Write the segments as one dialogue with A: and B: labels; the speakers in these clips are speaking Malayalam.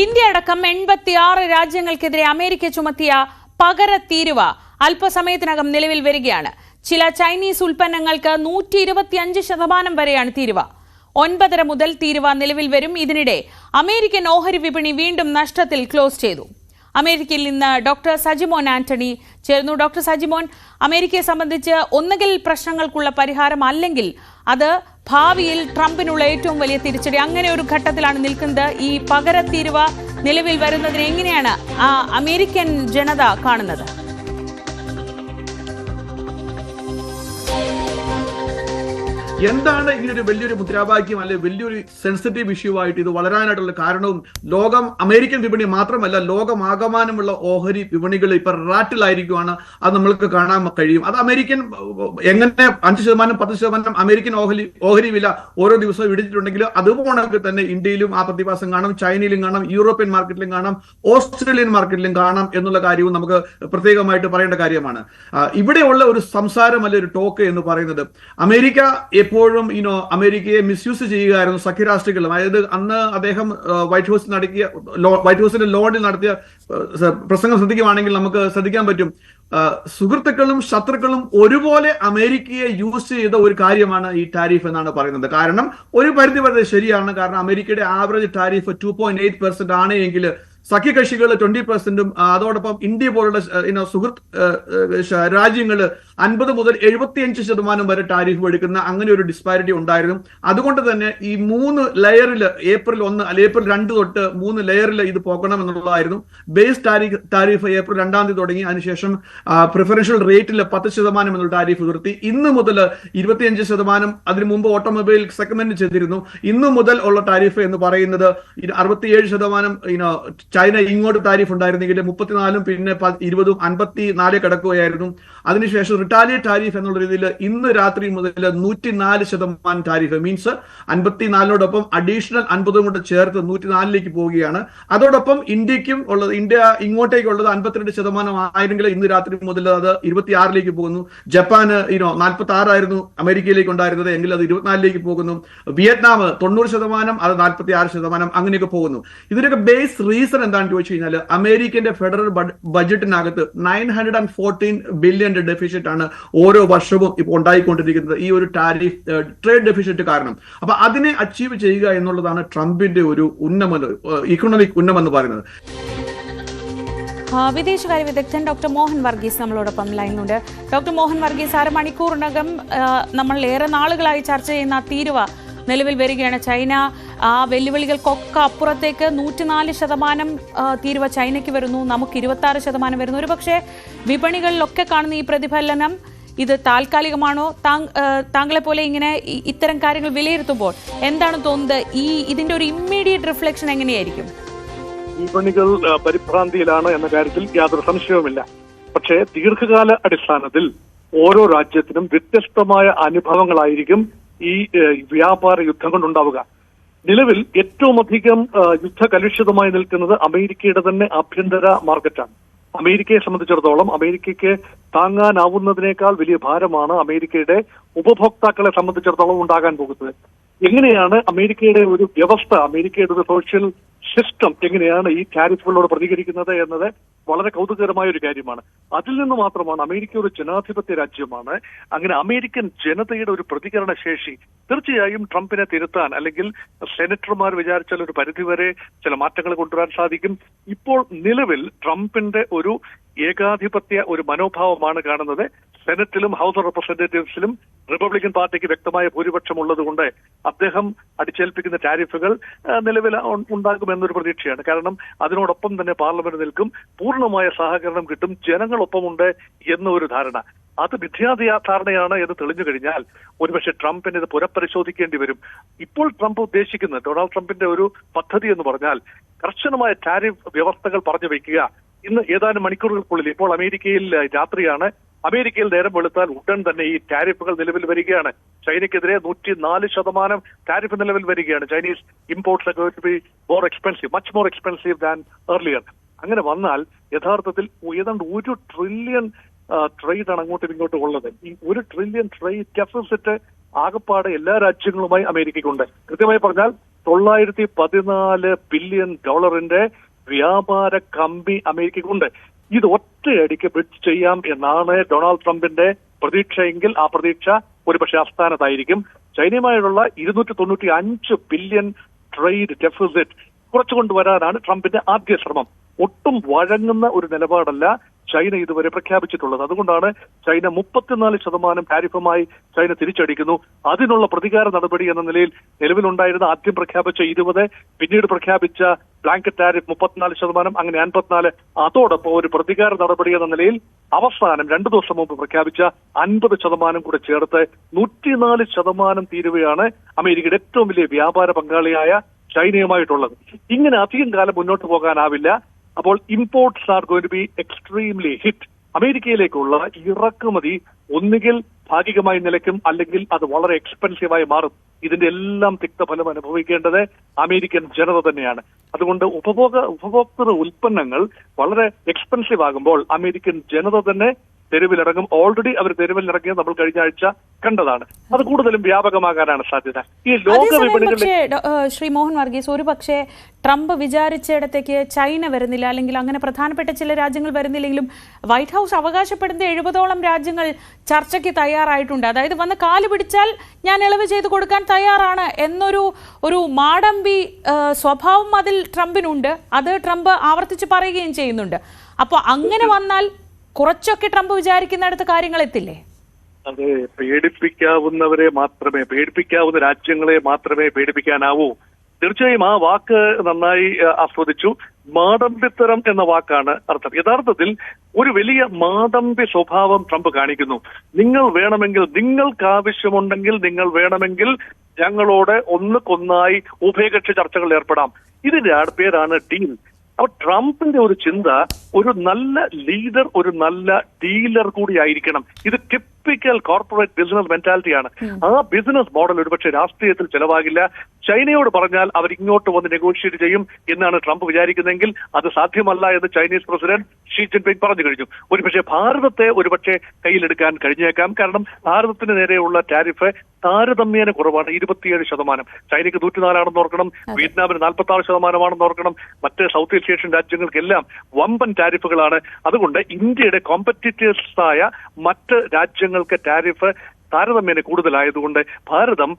A: ഇന്ത്യ അടക്കം 86 രാജ്യങ്ങൾക്കെതിരെ അമേരിക്ക ചുമത്തിയ പകര തീരുവ അല്പസമയത്തിനകം നിലവിൽ വരികയാണ്. ചില ചൈനീസ് ഉൽപ്പന്നങ്ങൾക്ക് 125% വരെയാണ് തീരുവ. 9:30 മുതൽ തീരുവ നിലവിൽ വരും. ഇതിനിടെ അമേരിക്കൻ ഓഹരി വിപണി വീണ്ടും നഷ്ടത്തിൽ ക്ലോസ് ചെയ്തു. അമേരിക്കയിൽ നിന്ന് ഡോക്ടർ സജിമോൻ ആന്റണി ചേർന്നു. ഡോക്ടർ സജിമോൻ, അമേരിക്കയെ സംബന്ധിച്ച് ഒന്നുകിൽ പ്രശ്നങ്ങൾക്കുള്ള പരിഹാരം, അല്ലെങ്കിൽ അത് ഭാവിയിൽ ട്രംപിനുള്ള ഏറ്റവും വലിയ തിരിച്ചടി, അങ്ങനെ ഒരു ഘട്ടത്തിലാണ് നിൽക്കുന്നത്. ഈ പകര തീരുവ നിലവിൽ വരുന്നതിന് എങ്ങനെയാണ് അമേരിക്കൻ ജനത കാണുന്നത്?
B: എന്താണ് ഇങ്ങനൊരു വലിയൊരു മുദ്രാവാക്യം അല്ലെ വലിയൊരു സെൻസിറ്റീവ് ഇഷ്യൂ ആയിട്ട് ഇത് വളരാനായിട്ടുള്ള കാരണവും? അമേരിക്കൻ വിപണി മാത്രമല്ല, ലോകമാകമാനമുള്ള ഓഹരി വിപണികൾ ഇപ്പൊ റാറ്റിലായിരിക്കുവാണ്. അത് നമ്മൾക്ക് കാണാൻ കഴിയും. അത് അമേരിക്കൻ എങ്ങനെ 5%, 10% അമേരിക്കൻ ഓഹരി വില ഓരോ ദിവസവും ഇടിച്ചിട്ടുണ്ടെങ്കിൽ അതുപോലെ തന്നെ ഇന്ത്യയിലും ആ പ്രതിഭാസം കാണാം, ചൈനയിലും കാണാം, യൂറോപ്യൻ മാർക്കറ്റിലും കാണാം, ഓസ്ട്രേലിയൻ മാർക്കറ്റിലും കാണാം എന്നുള്ള കാര്യവും നമുക്ക് പ്രത്യേകമായിട്ട് പറയേണ്ട കാര്യമാണ്. ഇവിടെയുള്ള ഒരു സംസാരം അല്ലെ ഒരു ടോക്ക് എന്ന് പറയുന്നത്, അമേരിക്ക എപ്പോഴും അമേരിക്കയെ മിസ്യൂസ് ചെയ്യുകയായിരുന്നു സഖ്യരാഷ്ട്രങ്ങളും. അതായത് അന്ന് അദ്ദേഹം വൈറ്റ് ഹൗസിന്റെ ലോണിൽ നടത്തിയ പ്രസംഗം ശ്രദ്ധിക്കുകയാണെങ്കിൽ നമുക്ക് ശ്രദ്ധിക്കാൻ പറ്റും, സുഹൃത്തുക്കളും ശത്രുക്കളും ഒരുപോലെ അമേരിക്കയെ യൂസ് ചെയ്ത ഒരു കാര്യമാണ് ഈ ടാരിഫ് എന്നാണ് പറയുന്നത്. കാരണം ഒരു പരിധി വരെ ശരിയാണ്. കാരണം അമേരിക്കയുടെ ആവറേജ് ടാരിഫ് 2.8% ആണ് എങ്കിൽ സഖ്യകക്ഷികൾ 20%, അതോടൊപ്പം ഇന്ത്യ പോലുള്ള രാജ്യങ്ങൾ 50 മുതൽ 75% വരെ ടാരിഫ് എടുക്കുന്ന അങ്ങനെ ഒരു ഡിസ്പാരിറ്റി ഉണ്ടായിരുന്നു. അതുകൊണ്ട് തന്നെ ഈ 3 ലെയറിൽ ഏപ്രിൽ 1 അല്ലെങ്കിൽ ഏപ്രിൽ 2 തൊട്ട് 3 ലെയറിൽ ഇത് പോകണം എന്നുള്ളതായിരുന്നു. ബേസ് ടാരിഫ് ഏപ്രിൽ 2 തുടങ്ങി. അതിനുശേഷം പ്രിഫറൻഷ്യൽ റേറ്റിൽ 10% എന്നുള്ള ടാരിഫ് ഉയർത്തി. ഇന്ന് മുതൽ 25%, അതിനു മുമ്പ് ഓട്ടോമൊബൈൽ സെഗ്മെന്റ് ചെയ്തിരുന്നു. ഇന്നു മുതൽ ഉള്ള ടാരിഫ് എന്ന് പറയുന്നത് 67%. ചൈന ഇങ്ങോട്ട് ടാരിഫ് ഉണ്ടായിരുന്നെങ്കിൽ 34, പിന്നെ 20, 54 കിടക്കുകയായിരുന്നു. അതിനുശേഷം റിട്ടാലിയേറ്റ് ടാരിഫ് എന്നുള്ള രീതിയിൽ ഇന്ന് രാത്രി മുതൽ 104% ടാരിഫ്, മീൻസ് 54-നോടൊപ്പം അഡീഷണൽ 50 കൊണ്ട് ചേർത്ത് 104-ലേക്ക് പോവുകയാണ്. അതോടൊപ്പം ഇന്ത്യക്കും ഉള്ളത്, ഇന്ത്യ ഇങ്ങോട്ടേക്കുള്ളത് 52% ആയിരുന്നെങ്കിൽ ഇന്ന് രാത്രി മുതൽ അത് 26-ലേക്ക് പോകുന്നു. ജപ്പാന് 46 ആയിരുന്നു അമേരിക്കയിലേക്ക് ഉണ്ടായിരുന്നത്, എങ്കിൽ അത് 24-ലേക്ക് പോകുന്നു. വിയറ്റ്നാം 90%, അത് 46%, അങ്ങനെയൊക്കെ പോകുന്നു. ഇതിനൊക്കെ ബേസ് റീസൺ എന്താണെന്ന് ചോദിച്ചു കഴിഞ്ഞാൽ, അമേരിക്കന്റെ ഫെഡറൽ ബഡ്ജറ്റിനകത്ത് 914 ബില്യൺ ഡെഫിസിറ്റ് ആണ് ഓരോ വർഷവും ഇപ്പോൾ ഉണ്ടായിക്കൊണ്ടിരിക്കുന്നത്, ഈ ഒരു ട്രേഡ് ഡെഫിസിറ്റ് കാരണം. അപ്പൊ അതിനെ അച്ചീവ് ചെയ്യുക എന്നുള്ളതാണ് ട്രംപിന്റെ ഒരു ഇക്കണോമിക് ഉന്നം എന്ന് പറയുന്നത്.
A: വിദേശകാര്യ വിദഗ്ധൻ ഡോക്ടർ മോഹൻ വർഗീസ് നമ്മളോടൊപ്പം ലൈനിലുണ്ട്. ഡോക്ടർ മോഹൻ വർഗീസ്, 1/2 മണിക്കൂറിനകം നമ്മൾ ഏറെ നാളുകളായി ചർച്ച ചെയ്യുന്ന തീരുവ നിലവിൽ വരികയാണ്. ചൈന ആ വെല്ലുവിളികൾക്കൊക്കെ അപ്പുറത്തേക്ക് 104% തീരുവ ചൈനയ്ക്ക് വരുന്നു, നമുക്ക് 26% വരുന്നു. ഒരു പക്ഷേ വിപണികളിലൊക്കെ കാണുന്ന ഈ പ്രതിഫലനം ഇത് താൽക്കാലികമാണോ? താങ്കളെ പോലെ ഇങ്ങനെ ഇത്തരം കാര്യങ്ങൾ വിലയിരുത്തുമ്പോൾ എന്താണ് തോന്നുന്നത്? ഇതിന്റെ ഒരു ഇമ്മീഡിയറ്റ് റിഫ്ലക്ഷൻ എങ്ങനെയായിരിക്കും?
C: വിപണികൾ പരിഭ്രാന്തിയിലാണ് എന്ന കാര്യത്തിൽ യാതൊരു സംശയവുമില്ല. പക്ഷേ ദീർഘകാല അടിസ്ഥാനത്തിൽ ഓരോ രാജ്യത്തിനും വ്യത്യസ്തമായ അനുഭവങ്ങളായിരിക്കും ഈ വ്യാപാര യുദ്ധം കൊണ്ടുണ്ടാവുക. നിലവിൽ ഏറ്റവും അധികം യുദ്ധകലുഷിതമായി നിൽക്കുന്നത് അമേരിക്കയുടെ തന്നെ ആഭ്യന്തര മാർക്കറ്റാണ്. അമേരിക്കയെ സംബന്ധിച്ചിടത്തോളം അമേരിക്കയ്ക്ക് താങ്ങാനാവുന്നതിനേക്കാൾ വലിയ ഭാരമാണ് അമേരിക്കയുടെ ഉപഭോക്താക്കളെ സംബന്ധിച്ചിടത്തോളം ഉണ്ടാകാൻ പോകുന്നത്. എങ്ങനെയാണ് അമേരിക്കയുടെ ഒരു വ്യവസ്ഥ, അമേരിക്കയുടെ ഒരു സോഷ്യൽ സിസ്റ്റം എങ്ങനെയാണ് ഈ ടാരിഫുകളോട് പ്രതികരിക്കുന്നത് എന്നത് വളരെ കൗതുകകരമായ ഒരു കാര്യമാണ്. അതിൽ നിന്ന് മാത്രമാണ് അമേരിക്ക ഒരു ജനാധിപത്യ രാജ്യമാണ്. അങ്ങനെ അമേരിക്കൻ ജനതയുടെ ഒരു പ്രതികരണ ശേഷി തീർച്ചയായും ട്രംപിനെ തിരുത്താൻ, അല്ലെങ്കിൽ സെനറ്റർമാർ വിചാരിച്ചാൽ ഒരു പരിധിവരെ ചില മാറ്റങ്ങൾ കൊണ്ടുവരാൻ സാധിക്കും. ഇപ്പോൾ നിലവിൽ ട്രംപിന്റെ ഒരു ഏകാധിപത്യ ഒരു മനോഭാവമാണ് കാണുന്നത്. സെനറ്റിലും ഹൗസ് ഓഫ് റെപ്രസെന്റേറ്റീവ്സിലും റിപ്പബ്ലിക്കൻ പാർട്ടിക്ക് വ്യക്തമായ ഭൂരിപക്ഷം ഉള്ളതുകൊണ്ട് അദ്ദേഹം അടിച്ചേൽപ്പിക്കുന്ന ടാരിഫുകൾ നിലവിൽ ഉണ്ടാകുമെന്നൊരു പ്രതീക്ഷയാണ്. കാരണം അതിനോടൊപ്പം തന്നെ പാർലമെന്റ് നിൽക്കും, പൂർണ്ണമായ സഹകരണം കിട്ടും, ജനങ്ങളൊപ്പമുണ്ട് എന്നൊരു ധാരണ. അത് മിഥ്യാധാരണയാണ് എന്ന് തെളിഞ്ഞു കഴിഞ്ഞാൽ ഒരുപക്ഷെ ട്രംപിന് ഇത് പുനഃപരിശോധിക്കേണ്ടി വരും. ഇപ്പോൾ ട്രംപ് ഉദ്ദേശിക്കുന്നത്, ഡൊണാൾഡ് ട്രംപിന്റെ ഒരു പദ്ധതി എന്ന് പറഞ്ഞാൽ കർശനമായ ടാരിഫ് വ്യവസ്ഥകൾ പറഞ്ഞു വയ്ക്കുക. ഇന്ന് ഏതാനും മണിക്കൂറുകൾക്കുള്ളിൽ, ഇപ്പോൾ അമേരിക്കയിൽ രാത്രിയാണ്, അമേരിക്കയിൽ നേരം വെളുത്താൽ ഉടൻ തന്നെ ഈ ടാരിഫുകൾ നിലവിൽ വരികയാണ്. ചൈനയ്ക്കെതിരെ 104% ടാരിഫ് നിലവിൽ വരികയാണ്. Chinese imports are going to be more expensive, much more expensive than earlier. അങ്ങനെ വന്നാൽ യഥാർത്ഥത്തിൽ ഏതാണ്ട് 1 ട്രില്യൺ ട്രേഡാണ് അങ്ങോട്ടും ഇങ്ങോട്ടും ഉള്ളത്. ഈ 1 ട്രില്യൺ ട്രേഡ് ഡെഫിസിറ്റ് ആകപ്പാടെ എല്ലാ രാജ്യങ്ങളുമായി അമേരിക്കയ്ക്കുണ്ട്. കൃത്യമായി പറഞ്ഞാൽ $914 ബില്യൺ വ്യാപാര കമ്പി അമേരിക്കയ്ക്കുണ്ട്. ഇത് ഒറ്റയടിക്ക് ബ്രിഡ്ജ് ചെയ്യാം എന്നാണ് ഡൊണാൾഡ് ട്രംപിന്റെ പ്രതീക്ഷയെങ്കിൽ ആ പ്രതീക്ഷ ഒരുപക്ഷെ അസ്ഥാനത്തായിരിക്കും. ചൈനയുമായുള്ള 295 ബില്യൺ ട്രേഡ് ഡെഫിസിറ്റ് കുറച്ചുകൊണ്ടുവരാനാണ് ട്രംപിന്റെ ആദ്യ ശ്രമം. ഒട്ടും വഴങ്ങുന്ന ഒരു നിലപാടല്ല ചൈന ഇതുവരെ പ്രഖ്യാപിച്ചിട്ടുള്ളത്. അതുകൊണ്ടാണ് ചൈന 34% ടാരിഫുമായി ചൈന തിരിച്ചടിക്കുന്നു. അതിനുള്ള പ്രതികാര നടപടി എന്ന നിലയിൽ നിലവിലുണ്ടായിരുന്ന ആദ്യം പ്രഖ്യാപിച്ച 20, പിന്നീട് പ്രഖ്യാപിച്ച ബ്ലാങ്കറ്റ് ടാരിഫ് 34%, അങ്ങനെ 54. അതോടൊപ്പം ഒരു പ്രതികാര നടപടി എന്ന നിലയിൽ അവസാനം 2 ദിവസം മുമ്പ് പ്രഖ്യാപിച്ച 50% കൂടെ ചേർത്ത് 104% തീരുവയാണ് അമേരിക്കയുടെ ഏറ്റവും വലിയ വ്യാപാര പങ്കാളിയായ ചൈനയുമായിട്ടുള്ളത്. ഇങ്ങനെ അധികം കാലം മുന്നോട്ട് പോകാനാവില്ല. അപ്പോൾ imports are going to be extremely hit. അമേരിക്കയിലേക്കുള്ള ഇറക്കുമതി ഒന്നുകിൽ ഭാഗികമായി നിലയ്ക്കും, അല്ലെങ്കിൽ അത് വളരെ എക്സ്പെൻസീവായി മാറും. ഇതിന്റെ എല്ലാം തിക്തഫലം അനുഭവിക്കേണ്ടത് അമേരിക്കൻ ജനത തന്നെയാണ്. അതുകൊണ്ട് ഉപഭോക്തൃ ഉൽപ്പന്നങ്ങൾ വളരെ എക്സ്പെൻസീവ് ആകുമ്പോൾ അമേരിക്കൻ ജനത തന്നെ തെരുവിലിറങ്ങും. ഓൾറെഡി അവർ തെരുവിലിറങ്ങിയത് നമ്മൾ കഴിഞ്ഞ ആഴ്ച കണ്ടതാണ്. അത് കൂടുതലും വ്യാപകമാകാനാണ് സാധ്യത. ഈ ലോക വിപണികളിൽ
A: ശ്രീ മോഹൻ വർഗീസ്, ഒരു പക്ഷേ ട്രംപ് വിചാരിച്ചിടത്തേക്ക് ചൈന വരുന്നില്ല, അല്ലെങ്കിൽ അങ്ങനെ പ്രധാനപ്പെട്ട ചില രാജ്യങ്ങൾ വരുന്നില്ലെങ്കിലും വൈറ്റ് ഹൗസ് അവകാശപ്പെടുന്ന 70ഓളം രാജ്യങ്ങൾ ചർച്ചയ്ക്ക് തയ്യാറായിട്ടുണ്ട്. അതായത് വന്ന് കാല് പിടിച്ചാൽ ഞാൻ ഇളവ് ചെയ്ത് കൊടുക്കാൻ തയ്യാറാണ് എന്നൊരു മാടമ്പി സ്വഭാവം അതിൽ ട്രംപിനുണ്ട്. അത് ട്രംപ് ആവർത്തിച്ച് പറയുകയും ചെയ്യുന്നുണ്ട്. അപ്പോൾ അങ്ങനെ വന്നാൽ കുറച്ചൊക്കെ ട്രംപ് വിചാരിക്കുന്നിടത്ത് കാര്യങ്ങൾ എത്തില്ലേ?
C: അതെ, പേടിപ്പിക്കാവുന്ന രാജ്യങ്ങളെ മാത്രമേ പേടിപ്പിക്കാനാവൂ. തീർച്ചയായും ആ വാക്ക് നന്നായി ആസ്വദിച്ചു. മാടമ്പിത്തരം എന്ന വാക്കാണ് അർത്ഥം. യഥാർത്ഥത്തിൽ ഒരു വലിയ മാടമ്പി സ്വഭാവം ട്രംപ് കാണിക്കുന്നു. നിങ്ങൾക്ക് ആവശ്യമുണ്ടെങ്കിൽ നിങ്ങൾ വേണമെങ്കിൽ ഞങ്ങളോട് ഒന്നായി ഉഭയകക്ഷി ചർച്ചകളിൽ ഏർപ്പെടാം. ഇതിന്റെ പേരാണ് ഡീൽ. അപ്പോൾ ട്രംപിന്റെ ഒരു ചിന്ത ഒരു നല്ല ലീഡർ, ഒരു നല്ല ഡീലർ കൂടി ആയിരിക്കണം. ഇത് ടിപ്പിക്കൽ കോർപ്പറേറ്റ് ബിസിനസ് മെന്റാലിറ്റിയാണ്. ആ ബിസിനസ് മോഡൽ ഒരുപക്ഷെ രാഷ്ട്രീയത്തിൽ ചെലവാകില്ല. ചൈനയോട് പറഞ്ഞാൽ അവർ ഇങ്ങോട്ട് വന്ന് നെഗോഷിയേറ്റ് ചെയ്യും എന്നാണ് ട്രംപ് വിചാരിക്കുന്നതെങ്കിൽ അത് സാധ്യമല്ല എന്ന് ചൈനീസ് പ്രസിഡന്റ് ഷീ ജിൻപിങ് പറഞ്ഞു കഴിഞ്ഞു. ഒരുപക്ഷെ ഭാരതത്തെ കയ്യിലെടുക്കാൻ കഴിഞ്ഞേക്കാം. കാരണം ഭാരതത്തിന് നേരെയുള്ള ടാരിഫ് താരതമ്യേന കുറവാണ്, 27%. ചൈനയ്ക്ക് 104 ഓർക്കണം, വിയറ്റ്നാമിന് 46% ഓർക്കണം. മറ്റ് സൗത്ത് ഏഷ്യൻ രാജ്യങ്ങൾക്കെല്ലാം വമ്പൻ ടാരിഫുകളാണ്. അതുകൊണ്ട് ഇന്ത്യയുടെ കോമ്പറ്റീറ്റേഴ്സായ മറ്റ് രാജ്യങ്ങൾക്ക് ടാരിഫ് താരതമ്യേന കൂടുതലായതുകൊണ്ട് Bharatam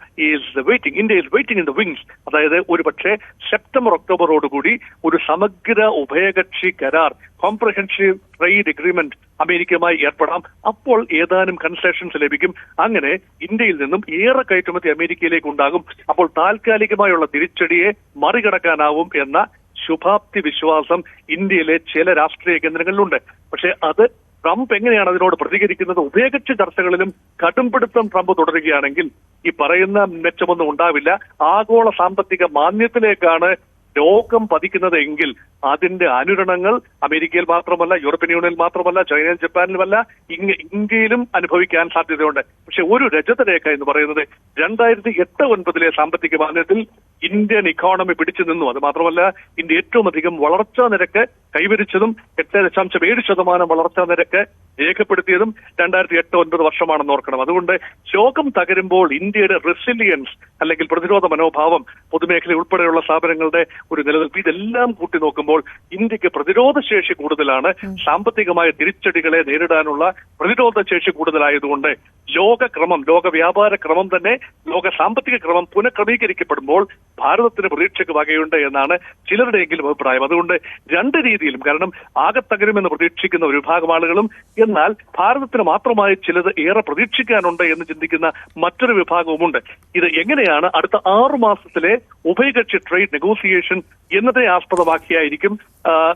C: India is waiting in the wings. അതായത് ഒരുപക്ഷെ സെപ്റ്റംബർ ഒക്ടോബറോടുകൂടി ഒരു സമഗ്ര ഉഭയകക്ഷി കരാർ, കോംപ്രഹെൻസീവ് ട്രേഡ് അഗ്രിമെന്റ് അമേരിക്കയുമായി ഏർപ്പെടാം. അപ്പോൾ ഏതാനും കൺസെഷൻസ് ലഭിക്കും. അങ്ങനെ ഇന്ത്യയിൽ നിന്നും ഏറെ കയറ്റുമതി അമേരിക്കയിലേക്ക് ഉണ്ടാകും. അപ്പോൾ താൽക്കാലികമായുള്ള തിരിച്ചടിയെ മറികടക്കാനാവും എന്ന ശുഭാപ്തി വിശ്വാസം ഇന്ത്യയിലെ ചില രാഷ്ട്രീയ കേന്ദ്രങ്ങളിലുണ്ട്. പക്ഷെ അത് ട്രംപ് എങ്ങനെയാണ് അതിനോട് പ്രതികരിക്കുന്നത്? ഉഭയകക്ഷി ചർച്ചകളിലും കടുംപിടുത്തം ട്രംപ് തുടരുകയാണെങ്കിൽ ഈ പറയുന്ന മെച്ചമൊന്നും ഉണ്ടാവില്ല. ആഗോള സാമ്പത്തിക മാന്ദ്യത്തിലേക്കാണ് ലോകം പതിക്കുന്നത് എങ്കിൽ അതിന്റെ അനുരണങ്ങൾ അമേരിക്കയിൽ മാത്രമല്ല, യൂറോപ്യൻ യൂണിയനിൽ മാത്രമല്ല, ചൈനയിൽ ജപ്പാനിലുമല്ല, ഇന്ത്യയിലും അനുഭവിക്കാൻ സാധ്യതയുണ്ട്. പക്ഷെ ഒരു രജതരേഖ എന്ന് പറയുന്നത് 2008-09 സാമ്പത്തിക മാന്ദ്യത്തിൽ ഇന്ത്യൻ ഇക്കോണമി പിടിച്ചു നിന്നു. അത് മാത്രമല്ല, ഇന്ത്യ ഏറ്റവും അധികം വളർച്ചാ നിരക്ക് കൈവരിച്ചതും 8.7% വളർച്ചാ നിരക്ക് രേഖപ്പെടുത്തിയതും 2008-09 വർഷമാണെന്ന് ഓർക്കണം. അതുകൊണ്ട് ലോകം തകരുമ്പോൾ ഇന്ത്യയുടെ റെസിലിയൻസ് അല്ലെങ്കിൽ പ്രതിരോധ മനോഭാവം, പൊതുമേഖല ഉൾപ്പെടെയുള്ള സ്ഥാപനങ്ങളുടെ ഒരു നിലനിൽപ്പ്, ഇതെല്ലാം കൂട്ടി നോക്കുമ്പോൾ ഇന്ത്യക്ക് പ്രതിരോധ ശേഷി കൂടുതലാണ്. സാമ്പത്തികമായ തിരിച്ചടികളെ നേരിടാനുള്ള പ്രതിരോധ ശേഷി കൂടുതലായതുകൊണ്ട് ലോക വ്യാപാര ക്രമം തന്നെ, ലോക സാമ്പത്തിക ക്രമം പുനഃക്രമീകരിക്കപ്പെടുമ്പോൾ ഭാരതത്തിന് പ്രതീക്ഷയ്ക്ക് വകയുണ്ട് എന്നാണ് ചിലരുടെയെങ്കിലും അഭിപ്രായം. അതുകൊണ്ട് രണ്ട് രീതിയിലും, കാരണം ആകെ തകരുമെന്ന് പ്രതീക്ഷിക്കുന്ന ഒരു വിഭാഗം ആളുകളും, എന്നാൽ ഭാരതത്തിന് മാത്രമായി ചിലത് ഏറെ പ്രതീക്ഷിക്കാനുണ്ട് എന്ന് ചിന്തിക്കുന്ന മറ്റൊരു വിഭാഗവുമുണ്ട്. ഇത് എങ്ങനെയാണ് അടുത്ത 6 മാസത്തിലെ ഉഭയകക്ഷി ട്രേഡ് നെഗോസിയേഷൻ എന്നതിനെ ആസ്പദമാക്കിയായിരിക്കും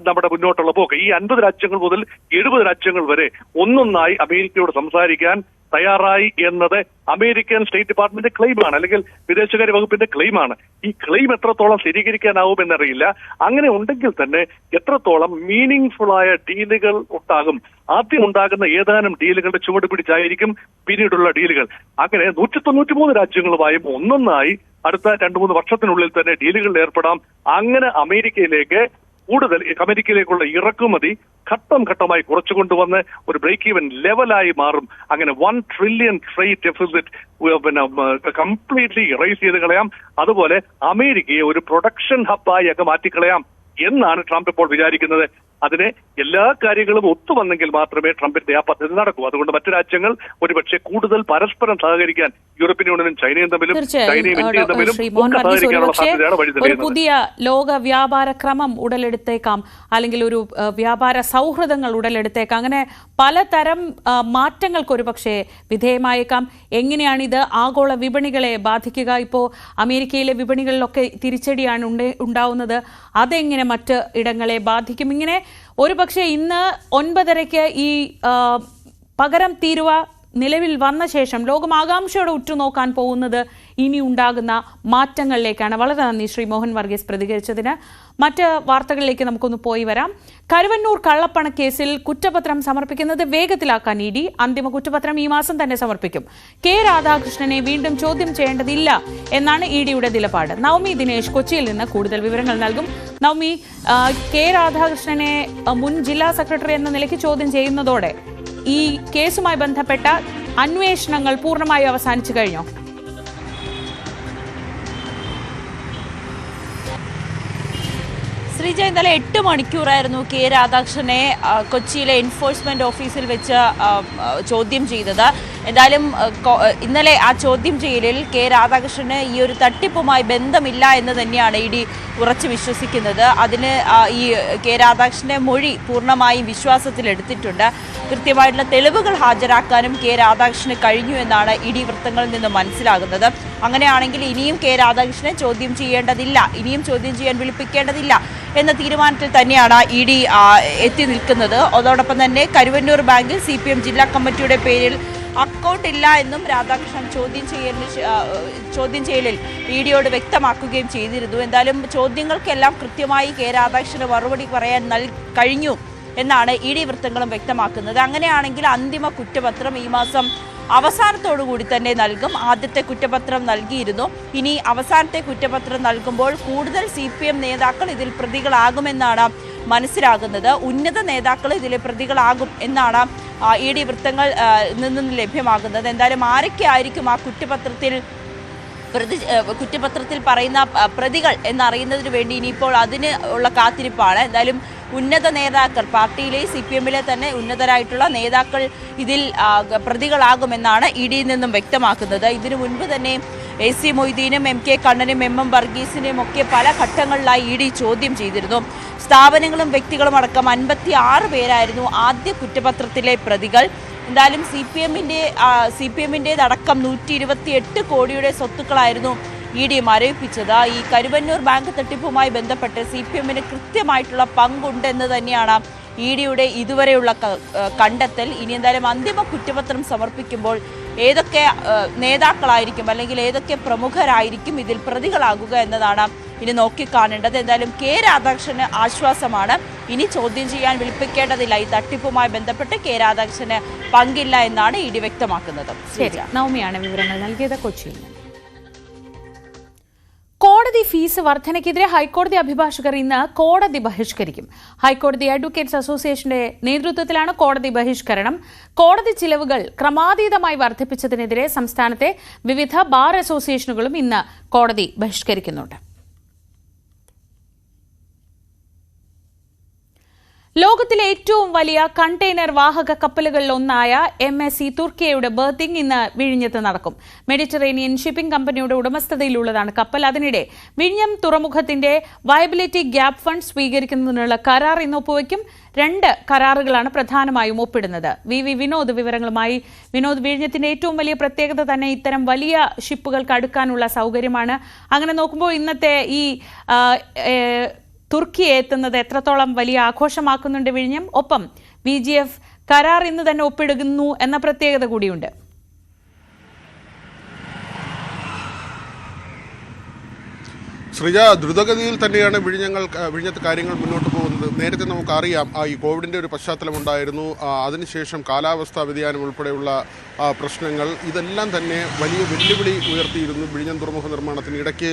C: നമ്മുടെ മുന്നോട്ടുള്ള പോക്ക്. ഈ 50 രാജ്യങ്ങൾ മുതൽ 70 രാജ്യങ്ങൾ വരെ ഒന്നൊന്നായി അമേരിക്കയോട് സംസാരിക്കാൻ തയ്യാറായി എന്നത് അമേരിക്കൻ സ്റ്റേറ്റ് ഡിപ്പാർട്ട്മെന്റ് ക്ലെയിമാണ്, അല്ലെങ്കിൽ വിദേശകാര്യ വകുപ്പിന്റെ ക്ലെയിമാണ്. ഈ ക്ലെയിം എത്രത്തോളം സ്ഥിരീകരിക്കാനാവുമെന്നറിയില്ല. അങ്ങനെ ഉണ്ടെങ്കിൽ തന്നെ എത്രത്തോളം മീനിങ്ഫുൾ ആയ ഡീലുകൾ ഉണ്ടാകും. ആദ്യം ഉണ്ടാകുന്ന ഏതാനും ഡീലുകളുടെ ചുവട് പിടിച്ചായിരിക്കും പിന്നീടുള്ള ഡീലുകൾ. അങ്ങനെ 193 രാജ്യങ്ങളുമായും ഒന്നൊന്നായി അടുത്ത 2-3 വർഷത്തിനുള്ളിൽ തന്നെ ഡീലുകളിൽ ഏർപ്പെടാം. അങ്ങനെ അമേരിക്കയിലേക്ക് കൂടുതൽ അമേരിക്കയിലേക്കുള്ള ഇറക്കുമതി ഘട്ടം ഘട്ടമായി കുറച്ചു കൊണ്ടുവന്ന് ഒരു ബ്രേക്ക് ഈവൻ ലെവലായി മാറും. അങ്ങനെ $1 trillion trade deficit completely erase ചെയ്ത് കളയാം. അതുപോലെ അമേരിക്കയെ ഒരു പ്രൊഡക്ഷൻ ഹബ്ബായി ഒക്കെ മാറ്റിക്കളയാം എന്നാണ് ട്രംപ് ഇപ്പോൾ വിചാരിക്കുന്നത്. അതിന് എല്ലാ കാര്യങ്ങളും ഒത്തുവന്നെങ്കിൽ മാത്രമേ ട്രംപിന്റെ ആ പദ്ധതി നടക്കൂ. അതുകൊണ്ട് മറ്റു രാജ്യങ്ങൾ ഒരുപക്ഷെ കൂടുതൽ പരസ്പരം സഹകരിക്കാൻ യൂറോപ്യൻ യൂണിയനും ചൈനയും തമ്മിലും ചൈനയും ഇന്ത്യയും തമ്മിലും സഹകരിക്കാനുള്ള സാധ്യതയാണ് വഴി
A: ഒരു പുതിയ ലോക വ്യാപാര ക്രമം ഉടലെടുത്തേക്കാം, അല്ലെങ്കിൽ ഒരു വ്യാപാര സൗഹൃദങ്ങൾ ഉടലെടുത്തേക്കാം. അങ്ങനെ പലതരം മാറ്റങ്ങൾക്ക് ഒരു പക്ഷേ വിധേയമായേക്കാം. എങ്ങനെയാണിത് ആഗോള വിപണികളെ ബാധിക്കുക? ഇപ്പോൾ അമേരിക്കയിലെ വിപണികളിലൊക്കെ തിരിച്ചടിയാണ് ഉണ്ടാവുന്നത്. അതെങ്ങനെ മറ്റ് ഇടങ്ങളെ ബാധിക്കും? ഇങ്ങനെ ഒരു പക്ഷേ ഇന്ന് 9:30 ഈ പകരം തീരുവ നിലവിൽ വന്ന ശേഷം ലോകം ആകാംക്ഷയോടെ ഉറ്റുനോക്കാൻ പോകുന്നത് ഇനി ഉണ്ടാകുന്ന മാറ്റങ്ങളിലേക്കാണ്. വളരെ നന്ദി ശ്രീ മോഹൻ വർഗീസ് പ്രതികരിച്ചതിന്. മറ്റ് വാർത്തകളിലേക്ക് നമുക്കൊന്ന് പോയി വരാം. കരുവന്നൂർ കള്ളപ്പണക്കേസിൽ കുറ്റപത്രം സമർപ്പിക്കുന്നത് വേഗത്തിലാക്കാൻ ഇഡി. അന്തിമ കുറ്റപത്രം ഈ മാസം തന്നെ സമർപ്പിക്കും. കെ രാധാകൃഷ്ണനെ വീണ്ടും ചോദ്യം ചെയ്യേണ്ടതില്ല എന്നാണ് ഇഡിയുടെ നിലപാട്. നവമി ദിനേശ് കൊച്ചിയിൽ നിന്ന് കൂടുതൽ വിവരങ്ങൾ നൽകും. നവമി, കെ രാധാകൃഷ്ണനെ മുൻ ജില്ലാ സെക്രട്ടറി എന്ന നിലയ്ക്ക് ചോദ്യം ചെയ്യുന്നതോടെ ഈ കേസുമായി ബന്ധപ്പെട്ട അന്വേഷണങ്ങൾ പൂർണ്ണമായി അവസാനിച്ചു കഴിഞ്ഞോ?
D: ശ്രീജ, ഇന്നലെ 8 മണിക്കൂറായിരുന്നു കെ രാധാകൃഷ്ണനെ കൊച്ചിയിലെ എൻഫോഴ്സ്മെന്റ് ഓഫീസിൽ വെച്ച് ചോദ്യം ചെയ്തത്. എന്തായാലും ഇന്നലെ ആ ചോദ്യം ചെയ്യലിൽ കെ രാധാകൃഷ്ണന് ഈ ഒരു തട്ടിപ്പുമായി ബന്ധമില്ല എന്ന് തന്നെയാണ് ഇഡി ഉറച്ചു വിശ്വസിക്കുന്നത്. അതിന് ഈ കെ രാധാകൃഷ്ണന്റെ മൊഴി പൂർണ്ണമായും വിശ്വാസത്തിലെടുത്തിട്ടുണ്ട്. കൃത്യമായിട്ടുള്ള തെളിവുകൾ ഹാജരാക്കാനും കെ രാധാകൃഷ്ണന് കഴിഞ്ഞു എന്നാണ് ഇഡി വൃത്തങ്ങളിൽ നിന്ന് മനസ്സിലാകുന്നത്. അങ്ങനെയാണെങ്കിൽ ഇനിയും കെ രാധാകൃഷ്ണനെ ചോദ്യം ചെയ്യേണ്ടതില്ല, ഇനിയും ചോദ്യം ചെയ്യാൻ വിളിപ്പിക്കേണ്ടതില്ല എന്ന തീരുമാനത്തിൽ തന്നെയാണ് ഇഡി എത്തി നിൽക്കുന്നത്. അതോടൊപ്പം തന്നെ കരുവന്നൂർ ബാങ്കിൽ CPM ജില്ലാ കമ്മിറ്റിയുടെ പേരിൽ അക്കൗണ്ട് ഇല്ല എന്നും രാധാകൃഷ്ണൻ ചോദ്യം ചെയ്യലിൽ ഇഡിയോട് വ്യക്തമാക്കുകയും ചെയ്തിരുന്നു. എന്തായാലും ചോദ്യങ്ങൾക്കെല്ലാം കൃത്യമായി കെ രാധാകൃഷ്ണന് മറുപടി പറയാൻ കഴിഞ്ഞു എന്നാണ് ഇഡി വൃത്തങ്ങളും വ്യക്തമാക്കുന്നത്. അങ്ങനെയാണെങ്കിൽ അന്തിമ കുറ്റപത്രം ഈ മാസം അവസാനത്തോടുകൂടി തന്നെ നൽകും. ആദ്യത്തെ കുറ്റപത്രം നൽകിയിരുന്നു. ഇനി അവസാനത്തെ കുറ്റപത്രം നൽകുമ്പോൾ കൂടുതൽ CPM നേതാക്കൾ ഇതിൽ പ്രതികളാകുമെന്നാണ് മനസ്സിലാകുന്നത്. ഉന്നത നേതാക്കൾ ഇതിലെ പ്രതികളാകും എന്നാണ് ഇഡി വൃത്തങ്ങൾ നിന്നും ലഭ്യമാകുന്നത്. എന്തായാലും ആരൊക്കെ ആയിരിക്കും ആ കുറ്റപത്രത്തിൽ പറയുന്ന പ്രതികൾ എന്നറിയുന്നതിന് വേണ്ടി ഇനിയിപ്പോൾ അതിന് ഉള്ള കാത്തിരിപ്പാണ്. എന്തായാലും ഉന്നത നേതാക്കൾ, പാർട്ടിയിലെ CPMലെ തന്നെ ഉന്നതരായിട്ടുള്ള നേതാക്കൾ ഇതിൽ പ്രതികളാകുമെന്നാണ് ഇഡിയിൽ നിന്നും വ്യക്തമാക്കുന്നത്. ഇതിനു മുൻപ് തന്നെ AC മൊയ്തീനും MK കണ്ണനും MM വർഗീസിനെയും ഒക്കെ പല ഘട്ടങ്ങളിലായി ഇഡി ചോദ്യം ചെയ്തിരുന്നു. സ്ഥാപനങ്ങളും വ്യക്തികളും അടക്കം 56 പേരായിരുന്നു ആദ്യ കുറ്റപത്രത്തിലെ പ്രതികൾ. എന്തായാലും CPMൻ്റെതടക്കം 128 കോടിയുടെ സ്വത്തുക്കളായിരുന്നു ഇഡി മരവിപ്പിച്ചത്. ഈ കരുവന്നൂർ ബാങ്ക് തട്ടിപ്പുമായി ബന്ധപ്പെട്ട് CPMന് കൃത്യമായിട്ടുള്ള പങ്കുണ്ടെന്ന് തന്നെയാണ് ഇഡിയുടെ ഇതുവരെയുള്ള കണ്ടെത്തൽ. ഇനി എന്തായാലും അന്തിമ കുറ്റപത്രം സമർപ്പിക്കുമ്പോൾ ഏതൊക്കെ നേതാക്കളായിരിക്കും അല്ലെങ്കിൽ ഏതൊക്കെ പ്രമുഖരായിരിക്കും ഇതിൽ പ്രതികളാകുക എന്നതാണ് ഇനി നോക്കിക്കാണേണ്ടത്. എന്തായാലും കെ രാധാകൃഷ്ണന് ആശ്വാസമാണ്. ഇനി ചോദ്യം ചെയ്യാൻ വിളിപ്പിക്കേണ്ടതില്ല. ഈ തട്ടിപ്പുമായി ബന്ധപ്പെട്ട് കെ രാധാകൃഷ്ണന് പങ്കില്ല എന്നാണ് ഇഡി വ്യക്തമാക്കുന്നത്.
A: ശരി, നവമിയാണ് വിവരങ്ങൾ നൽകിയത് കൊച്ചിയിൽ. കോടതി ഫീസ് വർധനയ്ക്കെതിരെ ഹൈക്കോടതി അഭിഭാഷകർ ഇന്ന് കോടതി ബഹിഷ്കരിക്കും. ഹൈക്കോടതി അഡ്വക്കേറ്റ്സ് അസോസിയേഷന്റെ നേതൃത്വത്തിലാണ് കോടതി ബഹിഷ്കരണം. കോടതി ചിലവുകൾ ക്രമാതീതമായി വർദ്ധിപ്പിച്ചതിനെതിരെ സംസ്ഥാനത്തെ വിവിധ ബാർ അസോസിയേഷനുകളും ഇന്ന് കോടതി ബഹിഷ്കരിക്കുന്നുണ്ട്. ലോകത്തിലെ ഏറ്റവും വലിയ കണ്ടെയ്നർ വാഹക കപ്പലുകളിലൊന്നായ MSC തുർക്കിയയുടെ ബർത്തിങ് ഇന്ന് വിഴിഞ്ഞത്ത് നടക്കും. മെഡിറ്ററേനിയൻ ഷിപ്പിംഗ് കമ്പനിയുടെ ഉടമസ്ഥതയിലുള്ളതാണ് കപ്പൽ. അതിനിടെ വിഴിഞ്ഞം തുറമുഖത്തിന്റെ വയബിലിറ്റി ഗ്യാപ് ഫണ്ട് സ്വീകരിക്കുന്നതിനുള്ള കരാർ ഇന്ന് ഒപ്പുവയ്ക്കും. 2 കരാറുകളാണ് പ്രധാനമായും ഒപ്പിടുന്നത്. VV വിനോദ് വിവരങ്ങളുമായി. വിനോദ്, വിഴിഞ്ഞത്തിന്റെ ഏറ്റവും വലിയ പ്രത്യേകത തന്നെ ഇത്തരം വലിയ ഷിപ്പുകൾക്ക് അടുക്കാനുള്ള സൗകര്യമാണ്. അങ്ങനെ നോക്കുമ്പോൾ ഇന്നത്തെ ഈ തുർക്കിയെ എത്തുന്നത് എത്രത്തോളം വലിയ ആഘോഷമാക്കുന്നുണ്ട് വിഴിഞ്ഞം? ഒപ്പം VGF കരാർ ഇന്ന് തന്നെ ഒപ്പിടുന്നു എന്ന പ്രത്യേകത കൂടിയുണ്ട്.
E: ശ്രീജ, ദ്രുതഗതിയിൽ തന്നെയാണ് വിഴിഞ്ഞത്ത് കാര്യങ്ങൾ മുന്നോട്ട് പോകുന്നത്. നേരത്തെ നമുക്കറിയാം ഈ കോവിഡിൻ്റെ ഒരു പശ്ചാത്തലമുണ്ടായിരുന്നു. അതിനുശേഷം കാലാവസ്ഥാ വ്യതിയാനം ഉൾപ്പെടെയുള്ള പ്രശ്നങ്ങൾ ഇതെല്ലാം തന്നെ വലിയ വെല്ലുവിളി ഉയർത്തിയിരുന്നു വിഴിഞ്ഞം തുറമുഖ നിർമ്മാണത്തിന്. ഇടയ്ക്ക്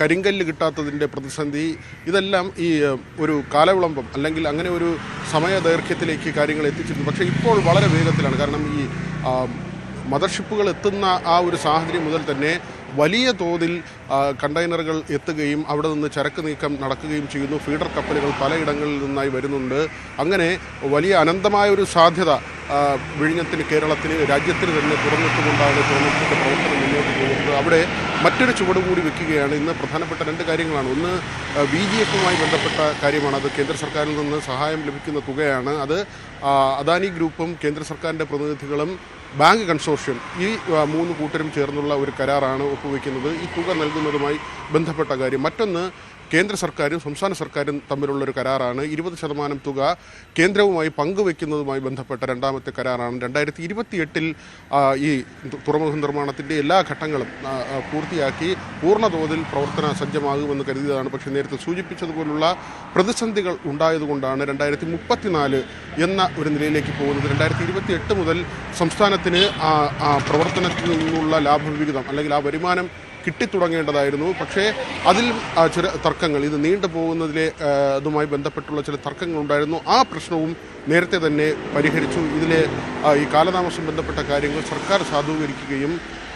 E: കരിങ്കല്ല് കിട്ടാത്തതിൻ്റെ പ്രതിസന്ധി, ഇതെല്ലാം ഈ ഒരു കാലവിളംബം അല്ലെങ്കിൽ അങ്ങനെ ഒരു സമയദൈർഘ്യത്തിലേക്ക് കാര്യങ്ങൾ എത്തിച്ചിരുന്നു. പക്ഷേ ഇപ്പോൾ വളരെ വേഗത്തിലാണ്. കാരണം ഈ മദർഷിപ്പുകൾ എത്തുന്ന ആ ഒരു സാഹചര്യം മുതൽ തന്നെ വലിയ തോതിൽ കണ്ടെയ്നറുകൾ എത്തുകയും അവിടെ നിന്ന് ചരക്ക് നീക്കം നടക്കുകയും ചെയ്യുന്നു. ഫീഡർ കപ്പലുകൾ പലയിടങ്ങളിൽ നിന്നായി വരുന്നുണ്ട്. അങ്ങനെ വലിയ അനന്തമായ ഒരു സാധ്യത വിഴിഞ്ഞത്തിന്, കേരളത്തിന്, രാജ്യത്തിന് തന്നെ തുറന്നിട്ടുകൊണ്ടാണ് തുറമുഖത്തിൻ്റെ പ്രവർത്തനം മുന്നോട്ട് പോകുന്നത്. അവിടെ മറ്റൊരു ചുവട് കൂടി വെക്കുകയാണ്. ഇന്ന് പ്രധാനപ്പെട്ട രണ്ട് കാര്യങ്ങളാണ്. ഒന്ന് VGF-മായി ബന്ധപ്പെട്ട കാര്യമാണ്. അത് കേന്ദ്ര സർക്കാരിൽ നിന്ന് സഹായം ലഭിക്കുന്ന തുകയാണ്. അത് അദാനി ഗ്രൂപ്പും കേന്ദ്ര സർക്കാരിൻ്റെ പ്രതിനിധികളും ബാങ്ക് കൺസോർഷ്യം ഈ 3 കൂട്ടരും ചേർന്നുള്ള ഒരു കരാറാണ് ഒപ്പുവെക്കുന്നത് ഈ തുക നൽകുന്നതുമായി ബന്ധപ്പെട്ട കാര്യം. മറ്റൊന്ന് കേന്ദ്ര സർക്കാരും സംസ്ഥാന സർക്കാരും തമ്മിലുള്ളൊരു കരാറാണ്. 20% തുക കേന്ദ്രവുമായി പങ്കുവെക്കുന്നതുമായി ബന്ധപ്പെട്ട രണ്ടാമത്തെ കരാറാണ്. 2028 ഈ തുറമുഖ നിർമ്മാണത്തിൻ്റെ എല്ലാ ഘട്ടങ്ങളും പൂർത്തിയാക്കി പൂർണ്ണതോതിൽ പ്രവർത്തന സജ്ജമാകുമെന്ന് കരുതിയതാണ്. പക്ഷേ നേരത്തെ സൂചിപ്പിച്ചതുപോലുള്ള പ്രതിസന്ധികൾ ഉണ്ടായതുകൊണ്ടാണ് 2034 എന്ന ഒരു നിലയിലേക്ക് പോകുന്നത്. 2028 മുതൽ സംസ്ഥാനത്തിന് പ്രവർത്തനത്തിൽ നിന്നുള്ള ലാഭവിഹിതം അല്ലെങ്കിൽ ആ വരുമാനം കിട്ടിത്തുടങ്ങേണ്ടതായിരുന്നു. പക്ഷേ അതിൽ ചില തർക്കങ്ങൾ, ഇത് നീണ്ടു പോകുന്നതിലെ അതുമായി ബന്ധപ്പെട്ടുള്ള ചില തർക്കങ്ങളുണ്ടായിരുന്നു. ആ പ്രശ്നവും നേരത്തെ തന്നെ പരിഹരിച്ചു. ഇതിലെ ഈ കാലതാമസം ബന്ധപ്പെട്ട കാര്യങ്ങൾ സർക്കാർ സാധൂകരിക്കുകയും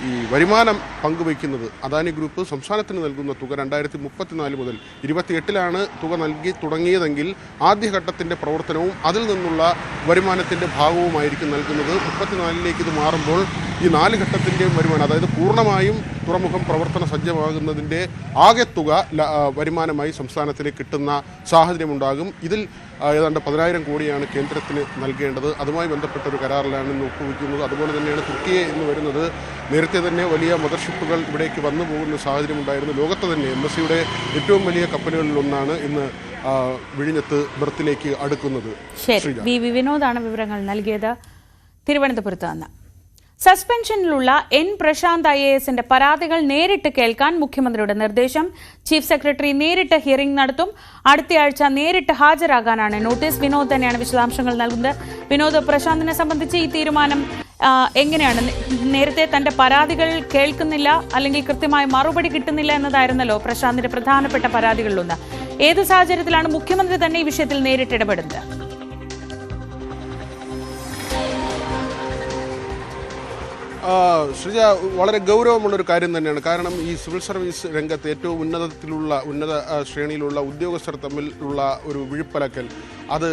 E: ഈ വരുമാനം പങ്കുവയ്ക്കുന്നത് അദാനി ഗ്രൂപ്പ് സംസ്ഥാനത്തിന് നൽകുന്ന തുക 2034 മുതൽ 28 തുക നൽകി തുടങ്ങിയതെങ്കിൽ ആദ്യഘട്ടത്തിൻ്റെ പ്രവർത്തനവും അതിൽ നിന്നുള്ള വരുമാനത്തിൻ്റെ ഭാഗവുമായിരിക്കും നൽകുന്നത്. 34 ഇത് മാറുമ്പോൾ ഈ 4 ഘട്ടത്തിൻ്റെയും വരുമാനം, അതായത് പൂർണ്ണമായും തുറമുഖം പ്രവർത്തന സജ്ജമാകുന്നതിൻ്റെ ആകെ തുക വരുമാനമായി സംസ്ഥാനത്തിന് കിട്ടുന്ന സാഹചര്യമുണ്ടാകും. ഇതിൽ ഏതാണ്ട് 10,000 കോടിയാണ് കേന്ദ്രത്തിന് നൽകേണ്ടത്. അതുമായി ബന്ധപ്പെട്ട ഒരു കരാറിലാണ് ഇന്ന് ഒപ്പുവെക്കുന്നത്. അതുപോലെ തന്നെയാണ് തുർക്കിയെ ഇന്ന് വരുന്നത്. നേരത്തെ തന്നെ വലിയ മദർഷിപ്പുകൾ ഇവിടേക്ക് വന്നു പോകുന്ന സാഹചര്യമുണ്ടായിരുന്നു. ലോകത്ത് തന്നെ MSCയുടെ ഏറ്റവും വലിയ കപ്പലുകളിലൊന്നാണ് ഇന്ന് വിഴിഞ്ഞത്ത് ബർത്തിലേക്ക് അടുക്കുന്നത്.
A: ശരി, വിനോദാണ് വിവരങ്ങൾ നൽകിയത് തിരുവനന്തപുരത്ത് നിന്ന്. സസ്പെൻഷനിലുള്ള N പ്രശാന്ത് IAS-ന്റെ പരാതികൾ നേരിട്ട് കേൾക്കാൻ മുഖ്യമന്ത്രിയുടെ നിർദ്ദേശം. ചീഫ് സെക്രട്ടറി നേരിട്ട് ഹിയറിംഗ് നടത്തും. അടുത്തയാഴ്ച നേരിട്ട് ഹാജരാകാനാണ് നോട്ടീസ്. വിനോദ് തന്നെയാണ് വിശദാംശങ്ങൾ നൽകുന്നത്. വിനോദ്, പ്രശാന്തിനെ സംബന്ധിച്ച് ഈ തീരുമാനം എങ്ങനെയാണ്? നേരത്തെ തന്റെ പരാതികൾ കേൾക്കുന്നില്ല അല്ലെങ്കിൽ കൃത്യമായ മറുപടി കിട്ടുന്നില്ല എന്നതായിരുന്നല്ലോ പ്രശാന്തിന്റെ പ്രധാനപ്പെട്ട പരാതികളിലൊന്ന്. ഏത് സാഹചര്യത്തിലാണ് മുഖ്യമന്ത്രി തന്നെ ഈ വിഷയത്തിൽ നേരിട്ട് ഇടപെടുന്നത്?
E: ശ്രീജ, വളരെ ഗൗരവമുള്ളൊരു കാര്യം തന്നെയാണ്. കാരണം ഈ സിവിൽ സർവീസ് രംഗത്ത് ഏറ്റവും ഉന്നത ശ്രേണിയിലുള്ള ഉദ്യോഗസ്ഥർ തമ്മിലുള്ള ഒരു വിഴുപ്പലക്കൽ, അത്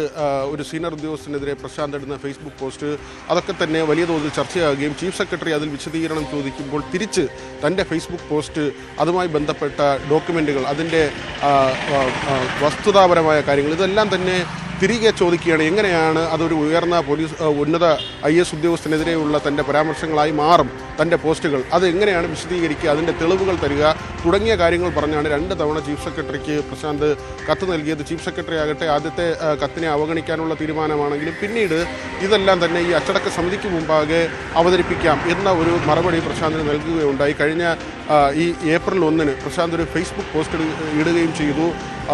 E: ഒരു സീനിയർ ഉദ്യോഗസ്ഥനെതിരെ പ്രശാന്ത് ഇടുന്ന ഫേസ്ബുക്ക് പോസ്റ്റ്, അതൊക്കെ തന്നെ വലിയ തോതിൽ ചർച്ചയാകുകയും ചീഫ് സെക്രട്ടറി അതിൽ വിശദീകരണം ചോദിക്കുമ്പോൾ തിരിച്ച് തൻ്റെ ഫേസ്ബുക്ക് പോസ്റ്റ്, അതുമായി ബന്ധപ്പെട്ട ഡോക്യുമെൻറ്റുകൾ, അതിൻ്റെ വസ്തുതാപരമായ കാര്യങ്ങൾ, ഇതെല്ലാം തന്നെ തിരികെ ചോദിക്കുകയാണ്. എങ്ങനെയാണ് അതൊരു ഉയർന്ന ഉന്നത IAS ഉദ്യോഗസ്ഥനെതിരെയുള്ള തൻ്റെ പരാമർശങ്ങളായി മാറും തൻ്റെ പോസ്റ്റുകൾ? അത് എങ്ങനെയാണ് വിശദീകരിക്കുക, അതിൻ്റെ തെളിവുകൾ തരിക തുടങ്ങിയ കാര്യങ്ങൾ പറഞ്ഞാണ് 2 തവണ ചീഫ് സെക്രട്ടറിക്ക് പ്രശാന്ത് കത്ത് നൽകിയത്. ചീഫ് സെക്രട്ടറി ആകട്ടെ ആദ്യത്തെ കത്തിനെ അവഗണിക്കാനുള്ള തീരുമാനമാണെങ്കിലും പിന്നീട് ഇതെല്ലാം തന്നെ ഈ അച്ചടക്ക സമിതിക്ക് മുമ്പാകെ അവതരിപ്പിക്കാം എന്ന ഒരു മറുപടി പ്രശാന്തിന് നൽകുകയുണ്ടായി. കഴിഞ്ഞ ഈ ഏപ്രിൽ 1 പ്രശാന്ത് ഒരു ഫേസ്ബുക്ക് പോസ്റ്റ് ഇടുകയും ചെയ്തു.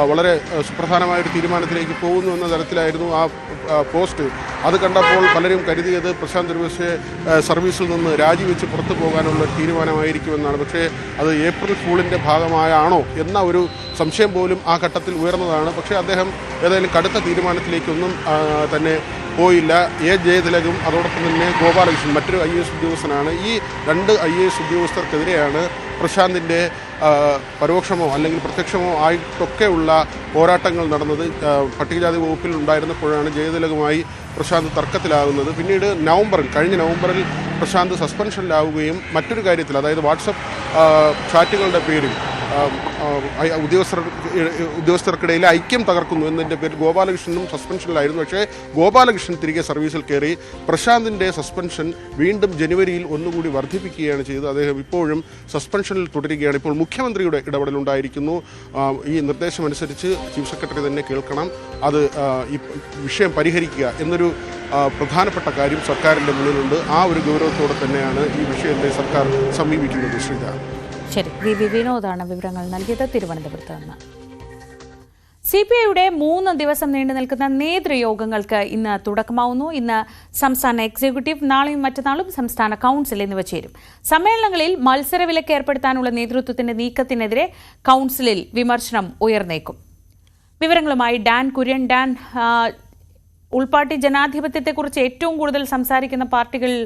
E: വളരെ സുപ്രധാനമായൊരു തീരുമാനത്തിലേക്ക് പോകുന്നു എന്ന തരത്തിലായിരുന്നു ആ പോസ്റ്റ്. അത് കണ്ടപ്പോൾ പലരും കരുതിയത് പ്രശാന്ത് ഒരുപക്ഷെ സർവീസിൽ നിന്ന് രാജിവെച്ച് പുറത്തു പോകാനുള്ള തീരുമാനമായിരിക്കുമെന്നാണ്. പക്ഷേ അത് ഏപ്രിൽ ഫൂളിൻ്റെ ഭാഗമായാണോ എന്ന ഒരു സംശയം പോലും ആ ഘട്ടത്തിൽ ഉയർന്നതാണ്. പക്ഷേ അദ്ദേഹം ഏതായാലും കടുത്ത തീരുമാനത്തിലേക്കൊന്നും തന്നെ പോയില്ല. ജയതിലകും അതോടൊപ്പം തന്നെ ഗോപാലകൃഷ്ണൻ മറ്റൊരു IAS ഉദ്യോഗസ്ഥനാണ്. ഈ 2 IAS ഉദ്യോഗസ്ഥർക്കെതിരെയാണ് പ്രശാന്തിൻ്റെ പരോക്ഷമോ അല്ലെങ്കിൽ പ്രത്യക്ഷമോ ആയിട്ടൊക്കെയുള്ള പോരാട്ടങ്ങൾ നടന്നത്. പട്ടികജാതി വകുപ്പിൽ ഉണ്ടായിരുന്നപ്പോഴാണ് ജയതിലകുമായി പ്രശാന്ത് തർക്കത്തിലാകുന്നത്. പിന്നീട് കഴിഞ്ഞ നവംബറിൽ പ്രശാന്ത് സസ്പെൻഷനിലാവുകയും മറ്റൊരു കാര്യത്തിൽ, അതായത് വാട്സപ്പ് ചാറ്റുകളുടെ പേരിൽ ഉദ്യോഗസ്ഥർക്കിടയിൽ ഐക്യം തകർക്കുന്നു എന്നതിൻ്റെ പേരിൽ ഗോപാലകൃഷ്ണനും സസ്പെൻഷനിലായിരുന്നു. പക്ഷേ ഗോപാലകൃഷ്ണൻ തിരികെ സർവീസിൽ കയറി. പ്രശാന്തിൻ്റെ സസ്പെൻഷൻ വീണ്ടും ജനുവരിയിൽ ഒന്നുകൂടി വർദ്ധിപ്പിക്കുകയാണ് ചെയ്തത്. അദ്ദേഹം ഇപ്പോഴും സസ്പെൻഷനിൽ തുടരുകയാണ്. ഇപ്പോൾ മുഖ്യമന്ത്രിയുടെ ഇടപെടലുണ്ടായിരിക്കുന്നു. ഈ നിർദ്ദേശമനുസരിച്ച് ചീഫ് സെക്രട്ടറി തന്നെ കേൾക്കണം, അത് ഈ വിഷയം പരിഹരിക്കുക എന്നൊരു പ്രധാനപ്പെട്ട കാര്യം സർക്കാരിൻ്റെ മുന്നിലുണ്ട്. ആ ഒരു ഗൗരവത്തോടെ തന്നെയാണ് ഈ വിഷയത്തെ സർക്കാർ സമീപിക്കുന്നത്. ശ്രീജ.
A: ശരി, വി വിനോദാണ് വിവരങ്ങൾ നൽകിയത് തിരുവനന്തപുരത്ത് നിന്ന്. CPIയുടെ 3 ദിവസം നീണ്ടു നിൽക്കുന്ന നേതൃയോഗങ്ങൾക്ക് ഇന്ന് തുടക്കമാവുന്നു. ഇന്ന് സംസ്ഥാന എക്സിക്യൂട്ടീവ്, നാളെയും മറ്റന്നാളും സംസ്ഥാന കൌൺസിൽ എന്നിവ ചേരും. സമ്മേളനങ്ങളിൽ മത്സരവിലക്ക് ഏർപ്പെടുത്താനുള്ള നേതൃത്വത്തിന്റെ നീക്കത്തിനെതിരെ കൌൺസിലിൽ വിമർശനം ഉയർന്നേക്കും. വിവരങ്ങളുമായി ഡാൻ കുര്യൻ. ഡാൻ, ഉൾപാർട്ടി ജനാധിപത്യത്തെക്കുറിച്ച് ഏറ്റവും കൂടുതൽ സംസാരിക്കുന്ന പാർട്ടികളിൽ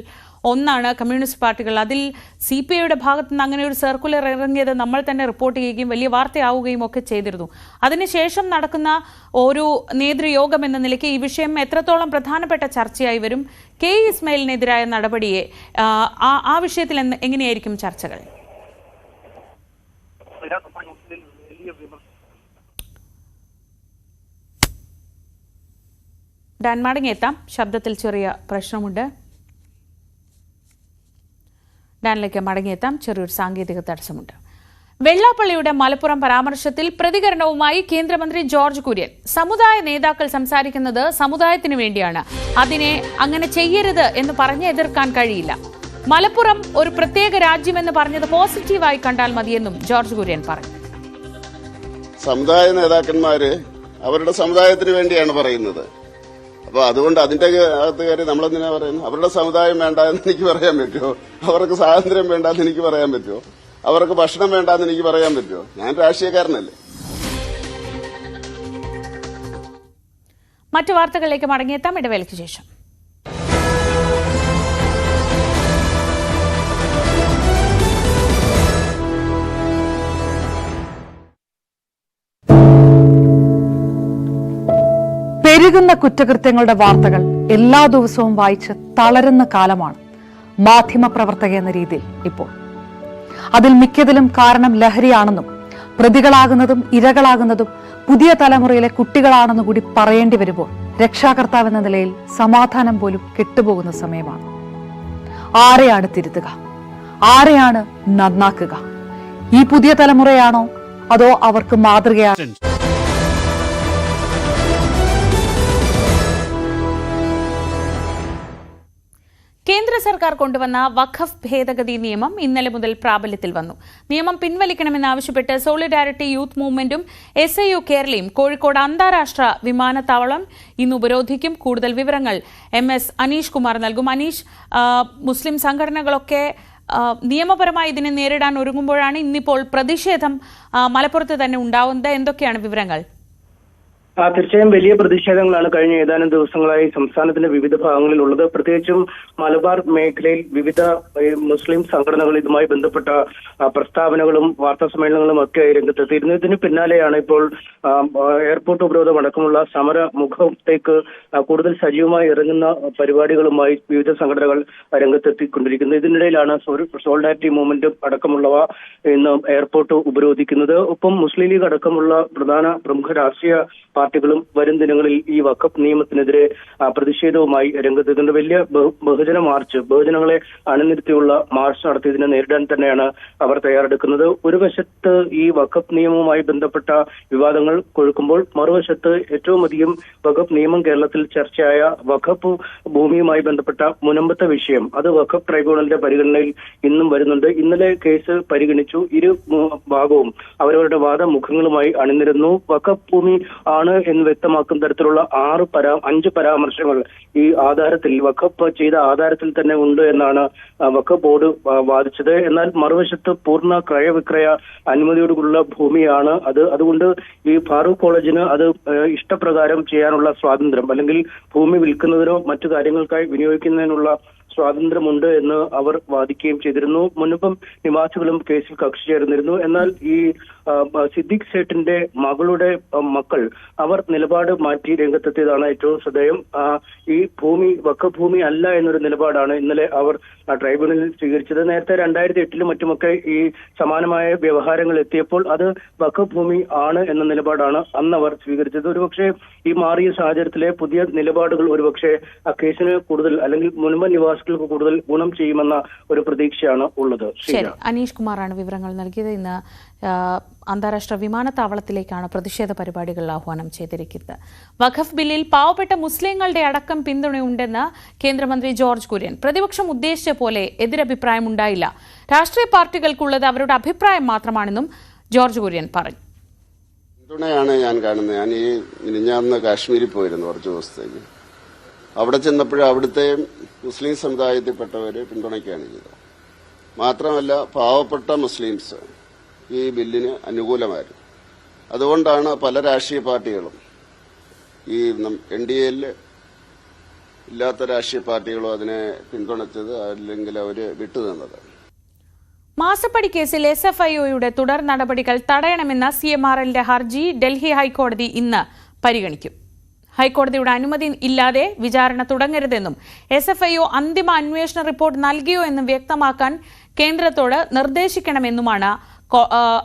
A: ഒന്നാണ് കമ്മ്യൂണിസ്റ്റ് പാർട്ടികൾ. അതിൽ CPIയുടെ ഭാഗത്തു നിന്ന് അങ്ങനെ ഒരു സർക്കുലർ ഇറങ്ങിയത് നമ്മൾ തന്നെ റിപ്പോർട്ട് ചെയ്യുകയും വലിയ വാർത്തയാവുകയും ഒക്കെ ചെയ്തിരുന്നു. അതിനുശേഷം നടക്കുന്ന ഒരു നേതൃയോഗം എന്ന നിലയ്ക്ക് ഈ വിഷയം എത്രത്തോളം പ്രധാനപ്പെട്ട ചർച്ചയായി വരും? കെ ഇസ്മായിലിനെതിരായ നടപടിയെ ആ വിഷയത്തിൽ എങ്ങനെയായിരിക്കും ചർച്ചകൾ? ഡാൻ, മടങ്ങിയെത്താം. ശബ്ദത്തിൽ ചെറിയ പ്രശ്നമുണ്ട്. ഡാനിലേക്ക് മടങ്ങിയെത്താം. ചെറിയൊരു സാങ്കേതിക തടസ്സമുണ്ട്. വെള്ളാപ്പള്ളിയുടെ മലപ്പുറം പരാമർശത്തിൽ പ്രതികരണവുമായി കേന്ദ്രമന്ത്രി ജോർജ് കുര്യൻ. സമുദായ നേതാക്കൾ സംസാരിക്കുന്നത് സമുദായത്തിനു വേണ്ടിയാണ്, അതിനെ അങ്ങനെ ചെയ്യരുത് എന്ന് പറഞ്ഞ് എതിർക്കാൻ കഴിയില്ല. മലപ്പുറം ഒരു പ്രത്യേക രാജ്യമെന്ന് പറഞ്ഞത് പോസിറ്റീവായി കണ്ടാൽ മതിയെന്നും ജോർജ് കുര്യൻ പറഞ്ഞു.
F: സമുദായ നേതാക്കന്മാര് അവരുടെ സമുദായത്തിന് വേണ്ടിയാണ് പറയുന്നത്. അപ്പൊ അതുകൊണ്ട് അതിന്റെ അകത്ത് കയറി നമ്മളെന്തിനാ പറയുന്നത്? അവരുടെ സമുദായം വേണ്ട എന്ന് എനിക്ക് പറയാൻ പറ്റുമോ? അവർക്ക് സ്വാതന്ത്ര്യം വേണ്ടെന്ന് എനിക്ക് പറയാൻ പറ്റുമോ? അവർക്ക് ഭക്ഷണം വേണ്ടെന്ന് എനിക്ക് പറയാൻ പറ്റുമോ? ഞാൻ രാഷ്ട്രീയക്കാരനല്ലേ.
A: മറ്റു വാർത്തകളിലേക്ക് മടങ്ങിയെത്താം ഇടവേളയ്ക്ക് ശേഷം.
G: പെരുകുന്ന കുറ്റകൃത്യങ്ങളുടെ വാർത്തകൾ എല്ലാ ദിവസവും വായിച്ച് തളരുന്ന കാലമാണ് മാധ്യമപ്രവർത്തക എന്ന രീതിയിൽ ഇപ്പോൾ. അതിൽ മിക്കതിലും കാരണം ലഹരിയാണെന്നും പ്രതികളാകുന്നതും ഇരകളാകുന്നതും പുതിയ തലമുറയിലെ കുട്ടികളാണെന്ന് കൂടി പറയേണ്ടി വരുമ്പോൾ രക്ഷാകർത്താവെന്ന നിലയിൽ സമാധാനം പോലും കെട്ടുപോകുന്ന സമയമാണ്. ആരെയാണ് തിരുത്തുക? ആരെയാണ് നന്നാക്കുക? ഈ പുതിയ തലമുറയാണോ അതോ അവർക്ക് മാതൃകയാണ്?
A: കേന്ദ്ര സർക്കാർ കൊണ്ടുവന്ന വഖഫ് ഭേദഗതി നിയമം ഇന്നലെ മുതൽ പ്രാബല്യത്തിൽ വന്നു. നിയമം പിൻവലിക്കണമെന്നാവശ്യപ്പെട്ട് സോളിഡാരിറ്റി യൂത്ത് മൂവ്മെന്റും SIU കേരളയും കോഴിക്കോട് അന്താരാഷ്ട്ര വിമാനത്താവളം ഇന്ന് ഉപരോധിക്കും. കൂടുതൽ വിവരങ്ങൾ MS അനീഷ് കുമാർ നൽകും. അനീഷ്, മുസ്ലിം സംഘടനകളൊക്കെ നിയമപരമായി ഇതിനെ നേരിടാൻ ഒരുങ്ങുമ്പോഴാണ് ഇന്നിപ്പോൾ പ്രതിഷേധം മലപ്പുറത്ത് തന്നെ ഉണ്ടാവുന്നത്. എന്തൊക്കെയാണ് വിവരങ്ങൾ?
H: തീർച്ചയായും വലിയ പ്രതിഷേധങ്ങളാണ് കഴിഞ്ഞ ഏതാനും ദിവസങ്ങളായി സംസ്ഥാനത്തിന്റെ വിവിധ ഭാഗങ്ങളിലുള്ളത്. പ്രത്യേകിച്ചും മലബാർ മേഖലയിൽ വിവിധ മുസ്ലിം സംഘടനകൾ ഇതുമായി ബന്ധപ്പെട്ട പ്രസ്താവനകളും വാർത്താ സമ്മേളനങ്ങളും ഒക്കെ രംഗത്തെത്തിയിരുന്നു. ഇതിന് പിന്നാലെയാണ് ഇപ്പോൾ എയർപോർട്ട് ഉപരോധം അടക്കമുള്ള സമര മുഖത്തേക്ക് കൂടുതൽ സജീവമായി ഇറങ്ങുന്ന പരിപാടികളുമായി വിവിധ സംഘടനകൾ രംഗത്തെത്തിക്കൊണ്ടിരിക്കുന്നത്. ഇതിനിടയിലാണ് സോളിഡാരിറ്റി മൂവ്മെന്റ് അടക്കമുള്ളവ ഇന്ന് എയർപോർട്ട് ഉപരോധിക്കുന്നത്. ഒപ്പം മുസ്ലിം ലീഗ് അടക്കമുള്ള പ്രമുഖ രാഷ്ട്രീയ പാർട്ടികളും വരും ദിനങ്ങളിൽ ഈ വഖഫ് നിയമത്തിനെതിരെ പ്രതിഷേധവുമായി രംഗത്തെത്തുന്നുണ്ട്. വലിയ ബഹുജന മാർച്ച്, ബഹുജനങ്ങളെ അണിനിരത്തിയുള്ള മാർച്ച് നടത്തിയതിനെ നേരിടാൻ തന്നെയാണ് അവർ തയ്യാറെടുക്കുന്നത്. ഒരു വശത്ത് ഈ വഖഫ് നിയമവുമായി ബന്ധപ്പെട്ട വിവാദങ്ങൾ കൊഴുക്കുമ്പോൾ മറുവശത്ത് ഏറ്റവും അധികം വഖഫ് നിയമം കേരളത്തിൽ ചർച്ചയായ വഖഫ് ഭൂമിയുമായി ബന്ധപ്പെട്ട മുനമ്പത്തെ വിഷയം, അത് വഖഫ് ട്രൈബ്യൂണലിന്റെ പരിഗണനയിൽ ഇന്നും വരുന്നുണ്ട്. ഇന്നലെ കേസ് പരിഗണിച്ചു. ഇരു ഭാഗവും അവരവരുടെ വാദമുഖങ്ങളുമായി അണിനിരന്നു. വഖഫ് ഭൂമി ആണ് എന്ന് വ്യക്തമാക്കുന്ന തരത്തിലുള്ള 5 പരാമർശങ്ങൾ ഈ ആധാരത്തിൽ, വഖഫ് ചെയ്ത ആധാരത്തിൽ തന്നെ ഉണ്ട് എന്നാണ് വഖഫ് ബോർഡ് വാദിച്ചത്. എന്നാൽ മറുവശത്ത് പൂർണ്ണ ക്രയവിക്രയ അനുമതിയോടുള്ള ഭൂമിയാണ് അത്. അതുകൊണ്ട് ഈ ഫാറൂഖ് കോളേജിന് അത് ഇഷ്ടപ്രകാരം ചെയ്യാനുള്ള സ്വാതന്ത്ര്യം, അല്ലെങ്കിൽ ഭൂമി വിൽക്കുന്നതിനോ മറ്റു കാര്യങ്ങൾക്കായി വിനിയോഗിക്കുന്നതിനുള്ള സ്വാതന്ത്ര്യമുണ്ട് എന്ന് അവർ വാദിക്കുകയും ചെയ്തിരുന്നു. മുൻപും നിവാസികളും കേസിൽ കക്ഷി ചേർന്നിരുന്നു. എന്നാൽ ഈ സിദ്ദിഖ് സേഠിന്റെ മകളുടെ മക്കൾ അവർ നിലപാട് മാറ്റി രംഗത്തെത്തിയതാണ് ഏറ്റവും ശ്രദ്ധേയം. ഈ ഭൂമി വഖഫ് ഭൂമി അല്ല എന്നൊരു നിലപാടാണ് ഇന്നലെ അവർ ട്രൈബ്യൂണലിൽ സ്വീകരിച്ചത്. നേരത്തെ 2008 മറ്റുമൊക്കെ ഈ സമാനമായ വ്യവഹാരങ്ങൾ എത്തിയപ്പോൾ അത് വഖഫ് ഭൂമി ആണ് എന്ന നിലപാടാണ് അന്ന് അവർ സ്വീകരിച്ചത്. ഒരുപക്ഷെ ഈ മാറിയ സാഹചര്യത്തിലെ പുതിയ നിലപാടുകൾ ഒരുപക്ഷെ ആ കേസിന് കൂടുതൽ, അല്ലെങ്കിൽ മുൻപ് നിവാസികൾക്ക് കൂടുതൽ ഗുണം ചെയ്യുമെന്ന ഒരു പ്രതീക്ഷയാണ് ഉള്ളത്.
A: ശരി, അനീഷ് കുമാറാണ് വിവരങ്ങൾ നൽകിയത്. ഇന്ന് അന്താരാഷ്ട്ര വിമാനത്താവളത്തിലേക്കാണ് പ്രതിഷേധ പരിപാടികൾ ആഹ്വാനം ചെയ്തിരിക്കുന്നത്. വഖഫ് ബില്ലിൽ പാവപ്പെട്ട മുസ്ലിങ്ങളുടെ അടക്കം പിന്തുണയുണ്ടെന്ന് കേന്ദ്രമന്ത്രി ജോർജ് കുര്യൻ. പ്രതിപക്ഷം ഉദ്ദേശിച്ച പോലെ എതിരഭിപ്രായമുണ്ടായില്ല. രാഷ്ട്രീയ പാർട്ടികൾക്കുള്ളത് അവരുടെ അഭിപ്രായം മാത്രമാണെന്നും ജോർജ് കുര്യൻ പറഞ്ഞു.
F: പിന്തുണയാണ് ഞാൻ കാണുന്നത്. ഞാൻ ഈ മിനിഞ്ഞാന്ന് കാശ്മീരിൽ പോയിരുന്നു കുറച്ച് ദിവസത്തേക്ക്. അവിടെ ചെന്നപ്പോഴും അവിടുത്തെ മുസ്ലിം സമുദായത്തിൽപ്പെട്ടവരെ പിന്തുണയ്ക്കുകയാണ് ചെയ്തത്. മാത്രമല്ല പാവപ്പെട്ട മുസ്ലിംസ് ഈ ബില്ലിന് അനുകൂലമായിരുന്നു. അതുകൊണ്ടാണ് പല രാഷ്ട്രീയ പാർട്ടികളും ഈ NDAയിൽ ഇല്ലാത്ത രാഷ്ട്രീയ പാർട്ടികളും അതിനെ പിന്തുണച്ചത്, അല്ലെങ്കിൽ അവര് വിട്ടുനിന്നത്.
A: മാസപ്പടി കേസിൽ SFIOയുടെ തുടർ നടപടികൾ തടയണമെന്ന CMRLന്റെ ഹർജി ഡൽഹി ഹൈക്കോടതി ഇന്ന് പരിഗണിക്കും. ഹൈക്കോടതിയുടെ അനുമതി ഇല്ലാതെ വിചാരണ തുടങ്ങരുതെന്നും SFIO അന്തിമ അന്വേഷണ റിപ്പോർട്ട് നൽകിയോ എന്നും വ്യക്തമാക്കാൻ കേന്ദ്രത്തോട് നിർദ്ദേശിക്കണമെന്നുമാണ്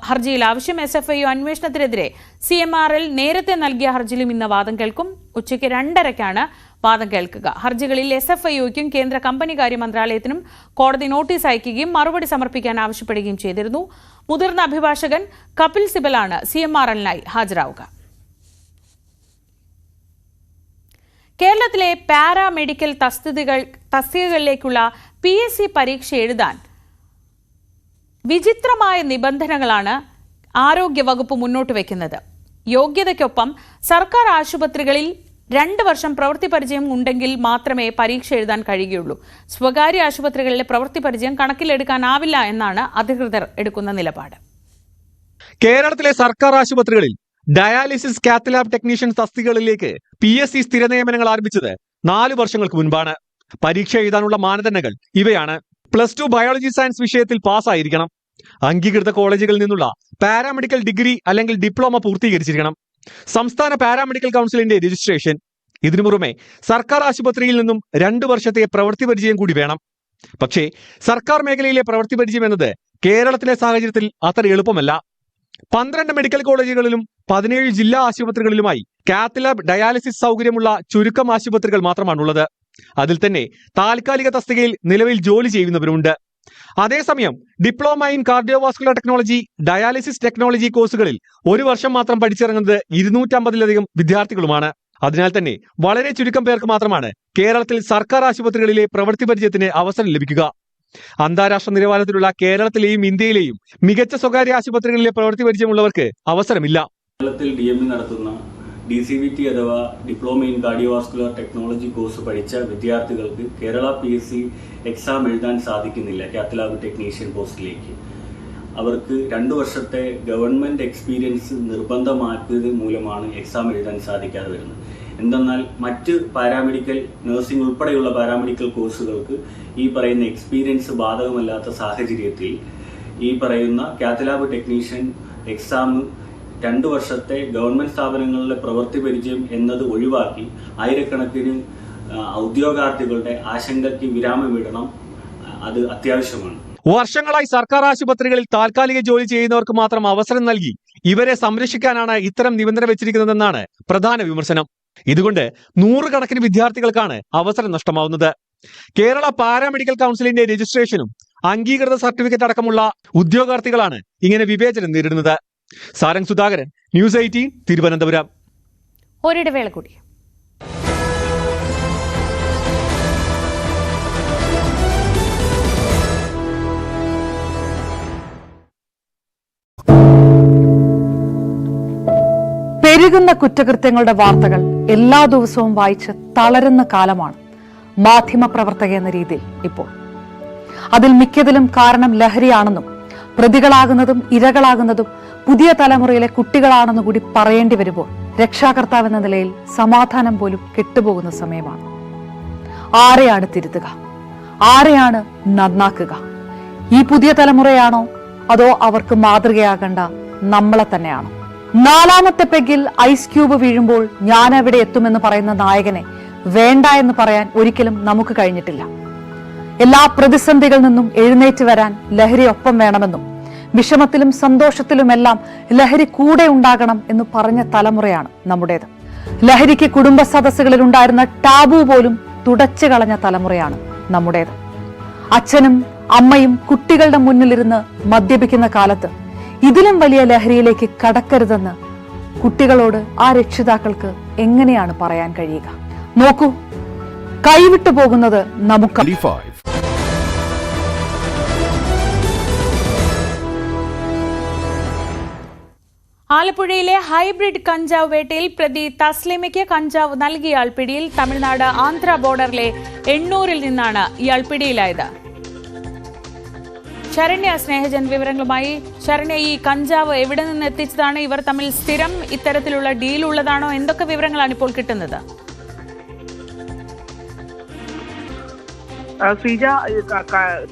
A: ഹർജിയിൽ ആവശ്യം. SFIO അന്വേഷണത്തിനെതിരെ CMRL നേരത്തെ നൽകിയ ഹർജിയിലും ഇന്ന് വാദം കേൾക്കും. ഉച്ചയ്ക്ക് 2:30-ക്കാണ് വാദം കേൾക്കുക. ഹർജികളിൽ SFIOയ്ക്കും കേന്ദ്ര കമ്പനികാര്യ മന്ത്രാലയത്തിനും കോടതി നോട്ടീസ് അയക്കുകയും മറുപടി സമർപ്പിക്കാൻ ആവശ്യപ്പെടുകയും ചെയ്തിരുന്നു. മുതിർന്ന അഭിഭാഷകൻ കപിൽ സിബലാണ് CMRLനായി ഹാജരാവുക. കേരളത്തിലെ പാരാമെഡിക്കൽ തസ്തികകളിലേക്കുള്ള PSC പരീക്ഷ എഴുതാൻ വിചിത്രമായ നിബന്ധനകളാണ് ആരോഗ്യവകുപ്പ് മുന്നോട്ട് വയ്ക്കുന്നത്. യോഗ്യതയ്ക്കൊപ്പം സർക്കാർ ആശുപത്രികളിൽ 2 വർഷം പ്രവൃത്തി പരിചയം ഉണ്ടെങ്കിൽ മാത്രമേ പരീക്ഷ എഴുതാൻ കഴിയുകയുള്ളൂ. സ്വകാര്യ ആശുപത്രികളിലെ പ്രവൃത്തി പരിചയം കണക്കിലെടുക്കാനാവില്ല എന്നാണ് അധികൃതർ എടുക്കുന്ന നിലപാട്.
I: കേരളത്തിലെ സർക്കാർ ആശുപത്രികളിൽ ഡയാലിസിസ് കാത്തലാബ് ടെക്നീഷ്യൻ തസ്തികകളിലേക്ക് PSC സ്ഥിര നിയമനങ്ങൾ ആരംഭിച്ചത് 4 വർഷങ്ങൾക്ക് മുൻപാണ്. പരീക്ഷ എഴുതാനുള്ള മാനദണ്ഡങ്ങൾ ഇവയാണ്. +2 ബയോളജി സയൻസ് വിഷയത്തിൽ പാസ്സായിരിക്കണം. അംഗീകൃത കോളേജുകളിൽ നിന്നുള്ള പാരാമെഡിക്കൽ ഡിഗ്രി അല്ലെങ്കിൽ ഡിപ്ലോമ പൂർത്തീകരിച്ചിരിക്കണം. സംസ്ഥാന പാരാമെഡിക്കൽ കൗൺസിലിന്റെ രജിസ്ട്രേഷൻ. ഇതിനു പുറമെ സർക്കാർ ആശുപത്രിയിൽ നിന്നും 2 വർഷത്തെ പ്രവൃത്തി പരിചയം കൂടി വേണം. പക്ഷേ സർക്കാർ മേഖലയിലെ പ്രവൃത്തി പരിചയം എന്നത് കേരളത്തിലെ സാഹചര്യത്തിൽ അത്ര എളുപ്പമല്ല. 12 മെഡിക്കൽ കോളേജുകളിലും 17 ജില്ലാ ആശുപത്രികളിലുമായി കാത്തലാബ് ഡയാലിസിസ് സൗകര്യമുള്ള ചുരുക്കം ആശുപത്രികൾ മാത്രമാണുള്ളത്. അതിൽ തന്നെ താൽക്കാലിക തസ്തികയിൽ നിലവിൽ ജോലി ചെയ്യുന്നവരുണ്ട്. അതേസമയം diploma in cardiovascular technology, dialysis technology കോഴ്സുകളിൽ 1 വർഷം മാത്രം പഠിച്ചിറങ്ങുന്നത് 250-ലധികം വിദ്യാർത്ഥികളുമാണ്. അതിനാൽ തന്നെ വളരെ ചുരുക്കം പേർക്ക് മാത്രമാണ് കേരളത്തിൽ സർക്കാർ ആശുപത്രികളിലെ പ്രവൃത്തി പരിചയത്തിന് അവസരം ലഭിക്കുക. അന്താരാഷ്ട്ര നിലവാരത്തിലുള്ള കേരളത്തിലെയും ഇന്ത്യയിലെയും മികച്ച സ്വകാര്യ ആശുപത്രികളിലെ പ്രവൃത്തി പരിചയമുള്ളവർക്ക് അവസരമില്ല.
J: കേരളത്തിൽ DME നടത്തുന്ന DCVT അഥവാ diploma in cardiovascular technology course പഠിച്ച വിദ്യാർത്ഥികൾക്ക് കേരള PSC എക്സാം എഴുതാൻ സാധിക്കുന്നില്ല. കാത്തലാബ് ടെക്നീഷ്യൻ പോസ്റ്റിലേക്ക് അവർക്ക് 2 വർഷത്തെ ഗവൺമെന്റ് എക്സ്പീരിയൻസ് നിർബന്ധമാക്കിയത് മൂലമാണ് എക്സാം എഴുതാൻ സാധിക്കാതെ വരുന്നത്. എന്തെന്നാൽ മറ്റ് പാരാമെഡിക്കൽ നഴ്സിംഗ് ഉൾപ്പെടെയുള്ള പാരാമെഡിക്കൽ കോഴ്സുകൾക്ക് ഈ പറയുന്ന എക്സ്പീരിയൻസ് ബാധകമല്ലാത്ത സാഹചര്യത്തിൽ ഈ പറയുന്ന കാത്തലാബ് ടെക്നീഷ്യൻ എക്സാം 2 വർഷത്തെ ഗവൺമെന്റ് സ്ഥാപനങ്ങളിലെ പ്രവൃത്തി പരിചയം എന്നത് ഒഴിവാക്കി ആയിരക്കണക്കിന് ഉദ്യോഗാർത്ഥികളുടെ ആശങ്കയ്ക്ക് വിരാമമിടണം. അത് അത്യാവശ്യമാണ്.
I: വർഷങ്ങളായി സർക്കാർ ആശുപത്രികളിൽ താൽക്കാലിക ജോലി ചെയ്യുന്നവർക്ക് മാത്രം അവസരം നൽകി ഇവരെ സംരക്ഷിക്കാനാണ് ഇത്തരം നിബന്ധന വെച്ചിരിക്കുന്നതെന്നാണ് പ്രധാന വിമർശനം. ഇതുകൊണ്ട് 100 കണക്കിന് വിദ്യാർത്ഥികൾക്കാണ് അവസരം നഷ്ടമാവുന്നത്. കേരള പാരാമെഡിക്കൽ കൗൺസിലിന്റെ രജിസ്ട്രേഷനും അംഗീകൃത സർട്ടിഫിക്കറ്റ് അടക്കമുള്ള ഉദ്യോഗാർത്ഥികളാണ് ഇങ്ങനെ വിവേചനം നേരിടുന്നത്. സാരംഗ് സുധാകരൻ, ന്യൂസ് 18, തിരുവനന്തപുരം.
A: ഒരിടവേള കൂടി.
G: പെരുകുന്ന കുറ്റകൃത്യങ്ങളുടെ വാർത്തകൾ എല്ലാ ദിവസവും വായിച്ച് തളരുന്ന കാലമാണ് മാധ്യമപ്രവർത്തക എന്ന രീതിയിൽ ഇപ്പോൾ. അതിൽ മിക്കതിലും കാരണം ലഹരിയാണെന്നും പ്രതികളാകുന്നതും ഇരകളാകുന്നതും പുതിയ തലമുറയിലെ കുട്ടികളാണെന്ന് കൂടി പറയേണ്ടി വരുമ്പോൾ രക്ഷാകർത്താവെന്ന നിലയിൽ സമാധാനം പോലും കെട്ടുപോകുന്ന സമയമാണ്. ആരെയാണ് തിരുത്തുക? ആരെയാണ് നന്നാക്കുക? ഈ പുതിയ തലമുറയാണോ അതോ അവർക്ക് മാതൃകയാകേണ്ട നമ്മളെ തന്നെയാണോ? 4ാമത്തെ പെഗിൽ ഐസ് ക്യൂബ് വീഴുമ്പോൾ ഞാൻ എവിടെ എത്തുമെന്ന് പറയുന്ന നായകനെ വേണ്ട എന്ന് പറയാൻ ഒരിക്കലും നമുക്ക് കഴിഞ്ഞിട്ടില്ല. എല്ലാ പ്രതിസന്ധികളിൽ നിന്നും എഴുന്നേറ്റ് വരാൻ ലഹരി ഒപ്പം വേണമെന്നും വിഷമത്തിലും സന്തോഷത്തിലുമെല്ലാം ലഹരി കൂടെ ഉണ്ടാകണം എന്ന് പറഞ്ഞ തലമുറയാണ് നമ്മുടേത്. ലഹരിക്ക് കുടുംബ സദസ്സുകളിൽ ഉണ്ടായിരുന്ന ടാബു പോലും തുടച്ചു കളഞ്ഞ തലമുറയാണ് നമ്മുടേത്. അച്ഛനും അമ്മയും കുട്ടികളുടെ മുന്നിലിരുന്ന് മദ്യപിക്കുന്ന കാലത്ത് ഇതിലും വലിയ ലഹരിയിലേക്ക് കടക്കരുതെന്ന് കുട്ടികളോട് ആ രക്ഷിതാക്കൾക്ക് എങ്ങനെയാണ് പറയാൻ കഴിയുക? നോക്കൂ, കൈവിട്ടു പോകുന്നത് നമുക്ക്.
A: ആലപ്പുഴയിലെ ഹൈബ്രിഡ് കഞ്ചാവ് വേട്ടയിൽ പ്രതി തസ്ലിമയ്ക്ക് കഞ്ചാവ് നൽകിയ ആൾ പിടിയിൽ. തമിഴ്നാട് ആന്ധ്ര ബോർഡറിലെ എണ്ണൂരിൽ നിന്നാണ് ഇയാൾ പിടിയിലായത്. ശരണ്യ സ്നേഹജൻ വിവരങ്ങളുമായി. ശരണ്യ, ഈ കഞ്ചാവ് എവിടെ നിന്ന് എത്തിച്ചതാണ്? ഇവർ തമ്മിൽ സ്ഥിരം ഇത്തരത്തിലുള്ള ഡീൽ ഉള്ളതാണോ? എന്തൊക്കെ വിവരങ്ങളാണ് ഇപ്പോൾ കിട്ടുന്നത്?
K: ശ്രീജ,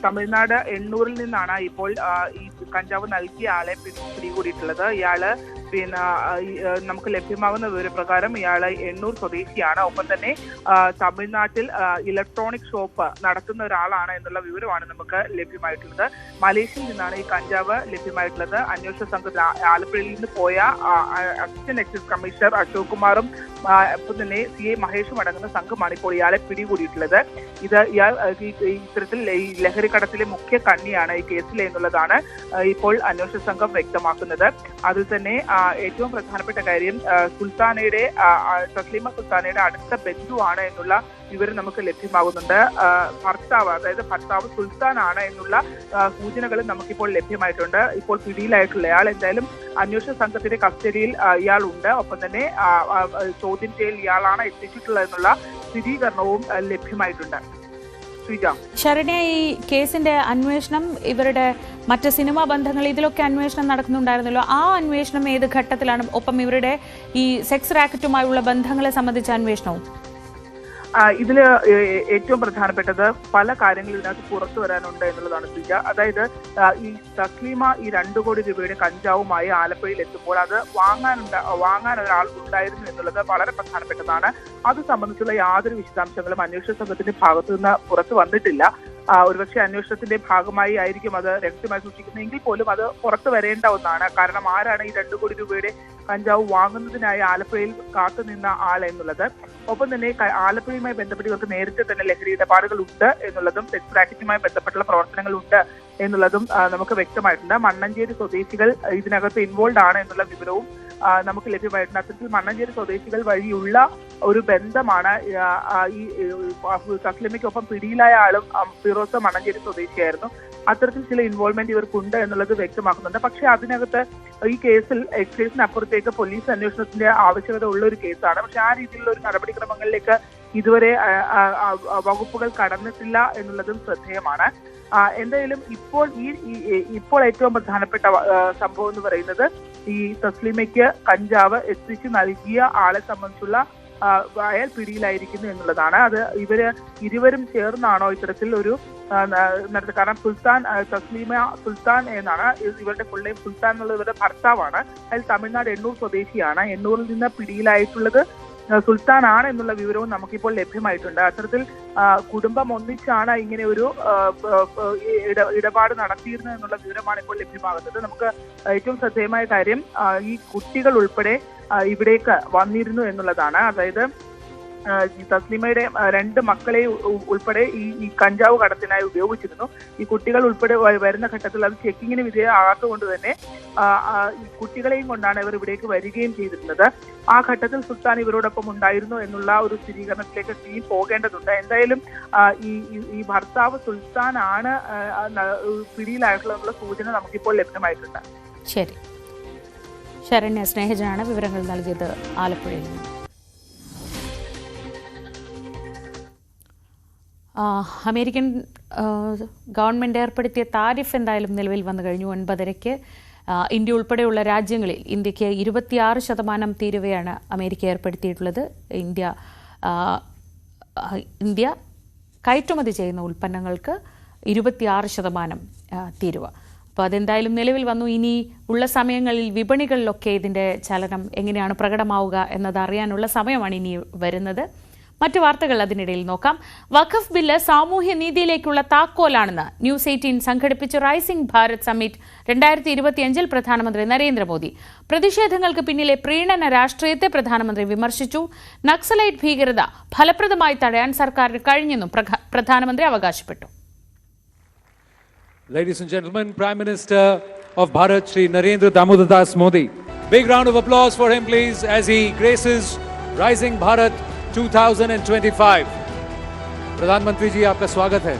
K: തമിഴ്നാട് എണ്ണൂരിൽ നിന്നാണ് ഇപ്പോൾ ഈ കഞ്ചാവ് നൽകിയ ആളെ പിടികൂടിയിട്ടുള്ളത്. ഇയാള് നമുക്ക് ലഭ്യമാകുന്ന വിവരപ്രകാരം ഇയാള് എണ്ണൂർ സ്വദേശിയാണ്. ഒപ്പം തന്നെ തമിഴ്നാട്ടിൽ ഇലക്ട്രോണിക് ഷോപ്പ് നടത്തുന്ന ഒരാളാണ് എന്നുള്ള വിവരമാണ് നമുക്ക് ലഭ്യമായിട്ടുള്ളത്. മലേഷ്യയിൽ നിന്നാണ് ഈ കഞ്ചാവ് ലഭ്യമായിട്ടുള്ളത്. അന്വേഷണ സംഘത്തിൽ ആലപ്പുഴയിൽ നിന്ന് പോയ അസിസ്റ്റന്റ് എക്സൈസ് കമ്മീഷണർ അശോക് കുമാറും ഒപ്പം തന്നെ CA മഹേഷും അടങ്ങുന്ന സംഘമാണ് ഇപ്പോൾ ഇയാളെ പിടികൂടിയിട്ടുള്ളത്. ഇയാൾ ഇത്തരത്തിൽ ഈ ലഹരി കടത്തിലെ മുഖ്യ കണ്ണിയാണ് ഈ കേസിൽ എന്നുള്ളതാണ് ഇപ്പോൾ അന്വേഷണ സംഘം വ്യക്തമാക്കുന്നത്. അതിൽ തന്നെ ഏറ്റവും പ്രധാനപ്പെട്ട കാര്യം തസ്ലീമ സുൽത്താനയുടെ അടുത്ത ബന്ധുവാണ് എന്നുള്ള വിവരം നമുക്ക് ലഭ്യമാകുന്നുണ്ട്. ഭർത്താവ് സുൽത്താനാണ് എന്നുള്ള സൂചനകളും നമുക്കിപ്പോൾ ലഭ്യമായിട്ടുണ്ട്. ഇപ്പോൾ പിടിയിലായിട്ടുള്ള ഇയാൾ എന്തായാലും അന്വേഷണ സംഘത്തിന്റെ കസ്റ്റഡിയിൽ ഇയാളുണ്ട്. ഒപ്പം തന്നെ ചോദ്യം ചെയ്യൽ ഇയാളാണ് എത്തിച്ചിട്ടുള്ളതെന്നുള്ള സ്ഥിരീകരണവും ലഭ്യമായിട്ടുണ്ട്.
A: ശരണ്യ, ഈ കേസിന്റെ അന്വേഷണം, ഇവരുടെ മറ്റ് സിനിമാ ബന്ധങ്ങൾ, ഇതിലൊക്കെ അന്വേഷണം നടക്കുന്നുണ്ടായിരുന്നല്ലോ. ആ അന്വേഷണം ഏത് ഘട്ടത്തിലാണ്? ഒപ്പം ഇവരുടെ ഈ സെക്സ് റാക്കറ്റുമായുള്ള ബന്ധങ്ങളെ സംബന്ധിച്ച അന്വേഷണവും?
K: ഇതില് ഏറ്റവും പ്രധാനപ്പെട്ടത് പല കാര്യങ്ങളും ഇതിനകത്ത് പുറത്തു വരാനുണ്ട് എന്നുള്ളതാണ് ശ്രീജ. അതായത് ഈ തസ്ലീമ ഈ 2 കോടി രൂപയുടെ കഞ്ചാവുമായി ആലപ്പുഴയിൽ എത്തുമ്പോൾ അത് വാങ്ങാൻ ഒരാൾ ഉണ്ടായിരുന്നു എന്നുള്ളത് വളരെ പ്രധാനപ്പെട്ടതാണ്. അത് സംബന്ധിച്ചുള്ള യാതൊരു വിശദാംശങ്ങളും അന്വേഷണ സംഘത്തിന്റെ ഭാഗത്തു നിന്ന് പുറത്തു വന്നിട്ടില്ല. ഒരുപക്ഷെ അന്വേഷണത്തിന്റെ ഭാഗമായി ആയിരിക്കും അത് രഹസ്യമായി സൂക്ഷിക്കുന്നതെങ്കിൽ പോലും അത് പുറത്തു വരേണ്ട ഒന്നാണ്. കാരണം ആരാണ് ഈ 2 കോടി രൂപയുടെ കഞ്ചാവ് വാങ്ങുന്നതിനായി ആലപ്പുഴയിൽ കാത്തുനിന്ന ആൾ എന്നുള്ളത്. ഒപ്പം തന്നെ ആലപ്പുഴയുമായി ബന്ധപ്പെട്ട് ഇവർക്ക് നേരത്തെ തന്നെ ലഹരി ഇടപാടുകൾ ഉണ്ട് എന്നുള്ളതും സെക്സ് റാക്കറ്റുമായി ബന്ധപ്പെട്ടുള്ള പ്രവർത്തനങ്ങൾ ഉണ്ട് എന്നുള്ളതും നമുക്ക് വ്യക്തമായിട്ടുണ്ട്. മണ്ണഞ്ചേരി സ്വദേശികൾ ഇതിനകത്ത് ഇൻവോൾവ് ആണ് എന്നുള്ള വിവരവും നമുക്ക് ലഭ്യമായിട്ടുണ്ട്. അത്തരത്തിൽ മണ്ണഞ്ചേരി സ്വദേശികൾ വഴിയുള്ള ഒരു ബന്ധമാണ് ഈ തസ്ലിമയ്ക്കൊപ്പം പിടിയിലായ ആളും ഫിറോസ് മണ്ണഞ്ചേരി സ്വദേശിയായിരുന്നു. അത്തരത്തിൽ ചില ഇൻവോൾവ്മെന്റ് ഇവർക്കുണ്ട് എന്നുള്ളത് വ്യക്തമാക്കുന്നുണ്ട്. പക്ഷേ അതിനകത്ത് ഈ കേസിൽ എക്സൈസിനപ്പുറത്തേക്ക് പോലീസ് അന്വേഷണത്തിന്റെ ആവശ്യകത ഉള്ള ഒരു കേസാണ്. പക്ഷെ ആ രീതിയിലുള്ള ഒരു നടപടിക്രമങ്ങളിലേക്ക് ഇതുവരെ വകുപ്പുകൾ കടന്നിട്ടില്ല എന്നുള്ളതും ശ്രദ്ധേയമാണ്. എന്തായാലും ഇപ്പോൾ ഏറ്റവും പ്രധാനപ്പെട്ട സംഭവം എന്ന് പറയുന്നത് ഈ തസ്ലിമയ്ക്ക് കഞ്ചാവ് എത്തിച്ച് നൽകിയ ആളെ സംബന്ധിച്ചുള്ള അയാൾ പിടിയിലായിരിക്കുന്നു എന്നുള്ളതാണ്. അത് ഇരുവരും ചേർന്നാണോ ഇത്തരത്തിൽ ഒരു കാരണം തസ്ലീമ സുൽത്താൻ എന്നാണ് ഇവരുടെ ഫുൾ നെയിം. സുൽത്താൻ എന്നുള്ളത് ഇവരുടെ ഭർത്താവാണ്. അയാൾ തമിഴ്നാട് എണ്ണൂർ സ്വദേശിയാണ്. എണ്ണൂരിൽ നിന്ന് പിടിയിലായിട്ടുള്ളത് സുൽത്താനാണ് എന്നുള്ള വിവരവും നമുക്കിപ്പോൾ ലഭ്യമായിട്ടുണ്ട്. അത്തരത്തിൽ കുടുംബം ഒന്നിച്ചാണ് ഇങ്ങനെ ഒരു ഇടപാട് നടത്തിയിരുന്നത് എന്നുള്ള വിവരമാണ് ഇപ്പോൾ ലഭ്യമാകുന്നത്. നമുക്ക് ഏറ്റവും ശ്രദ്ധേയമായ കാര്യം ഈ കുട്ടികൾ ഉൾപ്പെടെ ഇവിടേക്ക് വന്നിരുന്നു എന്നുള്ളതാണ്. അതായത് തസ്ലിമയുടെ 2 മക്കളെ ഉൾപ്പെടെ ഈ കഞ്ചാവ് കടത്തിനായി ഉപയോഗിച്ചിരുന്നു. ഈ കുട്ടികൾ ഉൾപ്പെടെ വരുന്ന ഘട്ടത്തിൽ അത് ചെക്കിങ്ങിന് വിധേയമാകാത്തതുകൊണ്ട് തന്നെ ഈ കുട്ടികളെയും കൊണ്ടാണ് ഇവർ ഇവിടേക്ക് വരികയും ചെയ്തിരുന്നത്. ആ ഘട്ടത്തിൽ സുൽത്താൻ ഇവരോടൊപ്പം ഉണ്ടായിരുന്നു എന്നുള്ള ഒരു സ്ഥിരീകരണത്തിലേക്ക് ടീം പോകേണ്ടതുണ്ട്. എന്തായാലും ഈ ഭർത്താവ് സുൽത്താനാണ് പിടിയിലായിട്ടുള്ള സൂചന നമുക്കിപ്പോൾ ലഭ്യമായിട്ടുണ്ട്.
A: ശരി, ശരണ്യ സ്നേഹജനാണ് വിവരങ്ങൾ നൽകിയത് ആലപ്പുഴയിൽ നിന്ന്. അമേരിക്കൻ ഗവൺമെൻറ് ഏർപ്പെടുത്തിയ താരിഫ് എന്തായാലും നിലവിൽ വന്നു കഴിഞ്ഞു. 9:30-ക്ക് ഇന്ത്യ ഉൾപ്പെടെയുള്ള രാജ്യങ്ങളിൽ ഇന്ത്യക്ക് 26% തീരുവയാണ് അമേരിക്ക ഏർപ്പെടുത്തിയിട്ടുള്ളത്. ഇന്ത്യ കയറ്റുമതി ചെയ്യുന്ന ഉൽപ്പന്നങ്ങൾക്ക് 26% തീരുവ. അപ്പോൾ അതെന്തായാലും നിലവിൽ വന്നു. ഇനി ഉള്ള സമയങ്ങളിൽ വിപണികളിലൊക്കെ ഇതിൻ്റെ ചലനം എങ്ങനെയാണ് പ്രകടമാവുക എന്നത് അറിയാനുള്ള സമയമാണ് ഇനി വരുന്നത്. മറ്റു വാർത്തകൾ അതിനിടയിൽ നോക്കാം. വഖഫ് ബില്ല് സാമൂഹ്യ നീതിയിലേക്കുള്ള താക്കോലാണെന്ന് ന്യൂസ് 18 സംഘടിപ്പിച്ച റൈസിംഗ് ഭാരത് സമ്മിറ്റ് 2025 പ്രധാനമന്ത്രി നരേന്ദ്രമോദി. പ്രതിഷേധങ്ങൾക്ക് പിന്നിലെ പ്രീണന രാഷ്ട്രീയത്തെ പ്രധാനമന്ത്രി വിമർശിച്ചു. നക്സലൈറ്റ് ഭീകരത ഫലപ്രദമായി തടയാൻ സർക്കാരിന് കഴിഞ്ഞെന്നും പ്രധാനമന്ത്രി അവകാശപ്പെട്ടു.
L: Ladies and gentlemen, Prime Minister of Bharat, Shri Narendra Damodar Das Modi. Big round of applause for him, please, as he graces Rising Bharat 2025. प्रधानमंत्री जी, आपका स्वागत है.